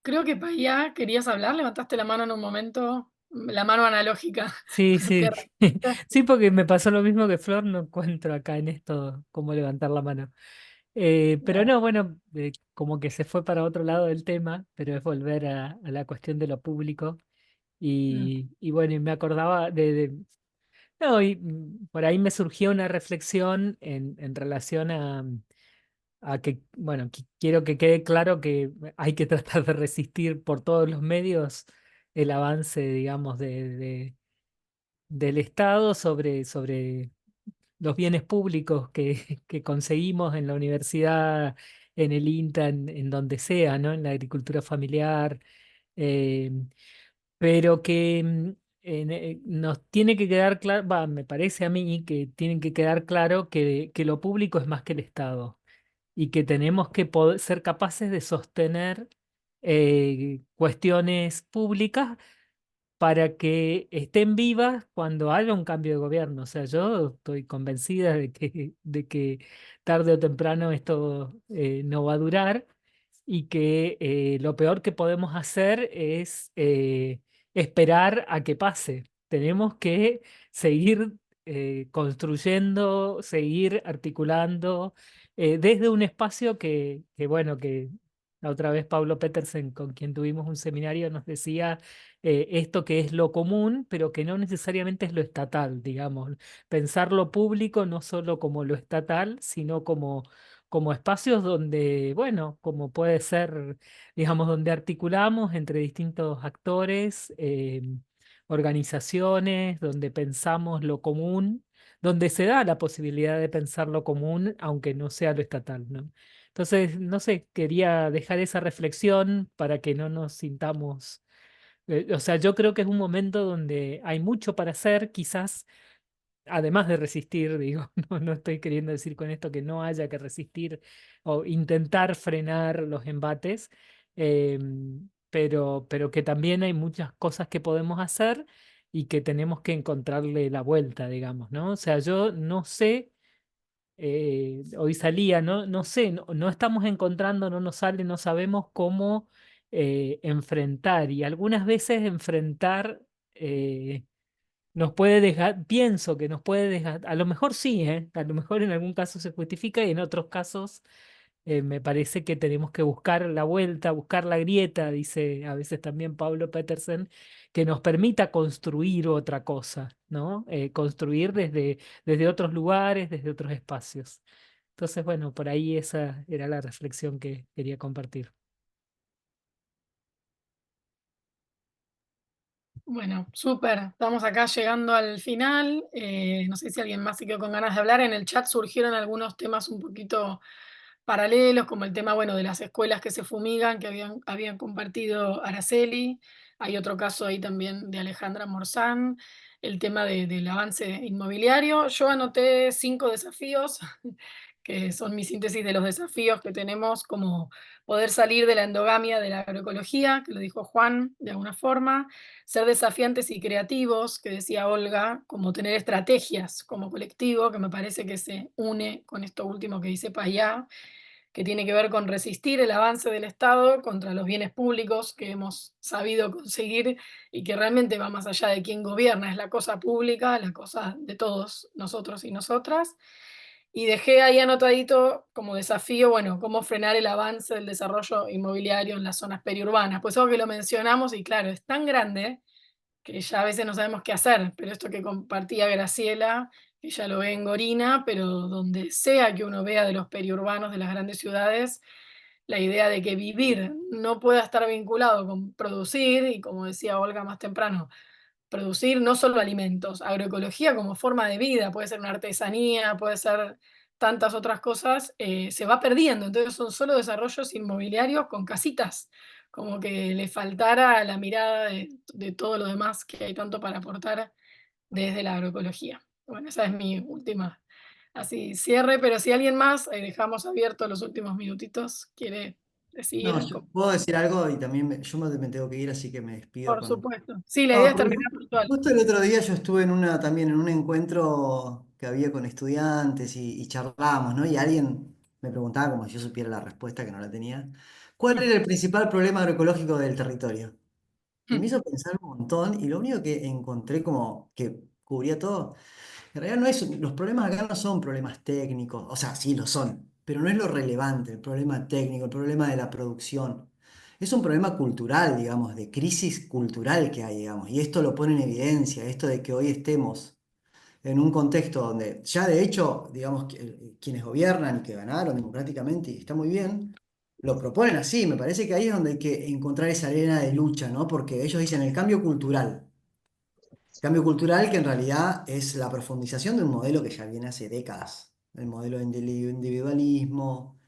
Creo que Paya, ¿querías hablar? Levantaste la mano en un momento, la mano analógica. Sí, sí. Que- Sí, porque me pasó lo mismo que Flor, no encuentro acá en esto cómo levantar la mano. Pero no, bueno, como que se fue para otro lado del tema, pero es volver a la cuestión de lo público. Y bueno, y me acordaba no, y por ahí me surgió una reflexión en relación a que, bueno, quiero que quede claro que hay que tratar de resistir por todos los medios el avance, digamos, del Estado sobre los bienes públicos que conseguimos en la universidad, en el INTA, en donde sea, ¿no? En la agricultura familiar. eh, pero que nos tiene que quedar claro, me parece a mí que tiene que quedar claro que lo público es más que el Estado y que tenemos que ser capaces de sostener cuestiones públicas para que estén vivas cuando haya un cambio de gobierno. O sea, yo estoy convencida de que tarde o temprano esto no va a durar y que lo peor que podemos hacer es esperar a que pase. Tenemos que seguir construyendo, seguir articulando desde un espacio bueno, que la otra vez Pablo Petersen, con quien tuvimos un seminario, nos decía esto que es lo común, pero que no necesariamente es lo estatal, digamos. Pensar lo público no solo como lo estatal, sino como espacios donde, bueno, como puede ser, digamos, donde articulamos entre distintos actores, organizaciones, donde pensamos lo común, donde se da la posibilidad de pensar lo común, aunque no sea lo estatal, ¿no? Entonces, no sé, quería dejar esa reflexión para que no nos sintamos, o sea, yo creo que es un momento donde hay mucho para hacer, quizás además de resistir, digo, no estoy queriendo decir con esto que no haya que resistir o intentar frenar los embates, pero que también hay muchas cosas que podemos hacer y que tenemos que encontrarle la vuelta, digamos, ¿no? O sea, yo no sé, hoy salía, no sé, no estamos encontrando, no nos sale, no sabemos cómo enfrentar y algunas veces enfrentar... nos puede dejar, pienso que nos puede dejar, a lo mejor sí, a lo mejor en algún caso se justifica y en otros casos me parece que tenemos que buscar la vuelta, buscar la grieta, dice a veces también Pablo Petersen, que nos permita construir otra cosa, ¿no? Construir desde otros lugares, desde otros espacios. Entonces, bueno, por ahí esa era la reflexión que quería compartir. Bueno, súper. Estamos acá llegando al final. No sé si alguien más se quedó con ganas de hablar. En el chat surgieron algunos temas un poquito paralelos, como el tema, bueno, de las escuelas que se fumigan, que habían compartido Araceli. Hay otro caso ahí también de Alejandra Morzán. El tema del avance inmobiliario. Yo anoté 5 desafíos, que son mi síntesis de los desafíos que tenemos, como poder salir de la endogamia de la agroecología, que lo dijo Juan de alguna forma, ser desafiantes y creativos, que decía Olga, como tener estrategias como colectivo, que me parece que se une con esto último que dice Payá, que tiene que ver con resistir el avance del Estado contra los bienes públicos que hemos sabido conseguir y que realmente va más allá de quién gobierna, es la cosa pública, la cosa de todos nosotros y nosotras. Y dejé ahí anotadito como desafío, bueno, cómo frenar el avance del desarrollo inmobiliario en las zonas periurbanas. Pues algo que lo mencionamos y claro, es tan grande que ya a veces no sabemos qué hacer, pero esto que compartía Graciela, ella lo ve en Gorina, pero donde sea que uno vea de los periurbanos de las grandes ciudades, la idea de que vivir no pueda estar vinculado con producir, y como decía Olga más temprano, producir no solo alimentos, agroecología como forma de vida, puede ser una artesanía, puede ser tantas otras cosas, se va perdiendo. Entonces son solo desarrollos inmobiliarios con casitas, como que le faltara la mirada de todo lo demás que hay tanto para aportar desde la agroecología. Bueno, esa es mi última así cierre, pero si alguien más, dejamos abierto los últimos minutitos, quiere No, decir, yo puedo decir algo y también yo me tengo que ir, así que me despido por con... supuesto. Sí, la idea No, es porque terminar puntual. justo el otro día yo estuve también en un encuentro que había con estudiantes y charlábamos, ¿no? Y alguien me preguntaba, como si yo supiera la respuesta, que no la tenía, ¿cuál era el principal problema agroecológico del territorio? Y me hizo pensar un montón y lo único que encontré como que cubría todo, en realidad no es, los problemas acá no son problemas técnicos, o sea, sí lo son, pero no es lo relevante, el problema técnico, el problema de la producción. Es un problema cultural, digamos, de crisis cultural que hay, digamos, y esto lo pone en evidencia, esto de que hoy estemos en un contexto donde ya de hecho, digamos, quienes gobiernan y que ganaron democráticamente y está muy bien, lo proponen así, me parece que ahí es donde hay que encontrar esa arena de lucha, ¿no? Porque ellos dicen el cambio cultural. Cambio cultural que en realidad es la profundización de un modelo que ya viene hace décadas. El modelo de individualismo,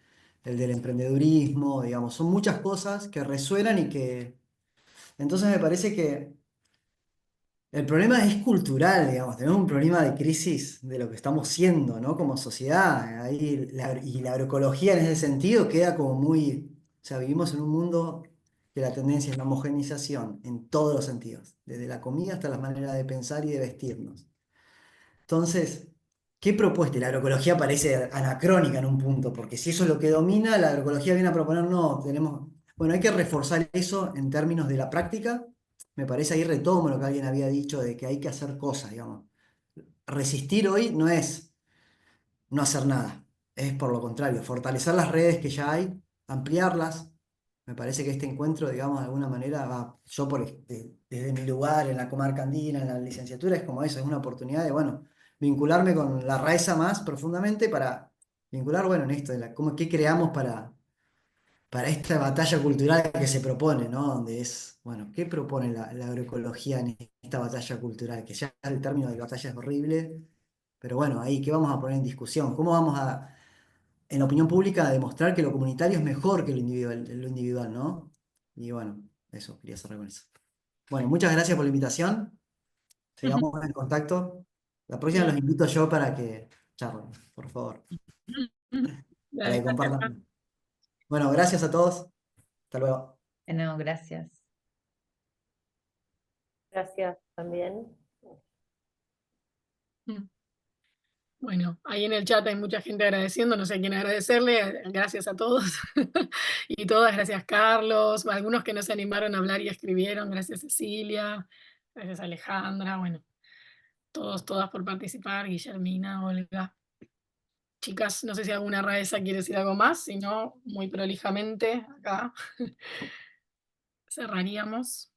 el del emprendedurismo, digamos, son muchas cosas que resuenan y que... Entonces me parece que el problema es cultural, digamos, tenemos un problema de crisis de lo que estamos siendo, ¿no? Como sociedad. Ahí y la agroecología en ese sentido queda como muy... O sea, vivimos en un mundo que la tendencia es la homogeneización en todos los sentidos, desde la comida hasta la manera de pensar y de vestirnos. Entonces, ¿qué propuesta? La agroecología parece anacrónica en un punto, porque si eso es lo que domina, la agroecología viene a proponer, no, bueno, hay que reforzar eso en términos de la práctica. Me parece ahí retomo lo que alguien había dicho de que hay que hacer cosas, digamos. Resistir hoy no es no hacer nada, es por lo contrario, fortalecer las redes que ya hay, ampliarlas. Me parece que este encuentro, digamos, de alguna manera, yo desde mi lugar en la comarca andina, en la licenciatura, es como eso, es una oportunidad de, bueno, vincularme con la raíz más profundamente para vincular, bueno, en esto, qué creamos para esta batalla cultural que se propone, ¿no? Donde es, bueno, ¿qué propone la agroecología en esta batalla cultural? Que ya el término de batalla es horrible, pero bueno, ahí, ¿qué vamos a poner en discusión? ¿Cómo vamos en la opinión pública, a demostrar que lo comunitario es mejor que lo individual, ¿no? Y bueno, eso, quería cerrar con eso. Bueno, muchas gracias por la invitación. Sigamos en contacto. La próxima los invito yo para que charlen, por favor. Para que compartan. Bueno, gracias a todos. Hasta luego. No, gracias. Gracias también. Bueno, ahí en el chat hay mucha gente agradeciendo, no sé a quién agradecerle, gracias a todos y todas, gracias Carlos, algunos que no se animaron a hablar y escribieron, gracias Cecilia, gracias Alejandra, bueno, todas por participar, Guillermina, Olga. Chicas, no sé si alguna Raesa quiere decir algo más, si no, muy prolijamente acá cerraríamos.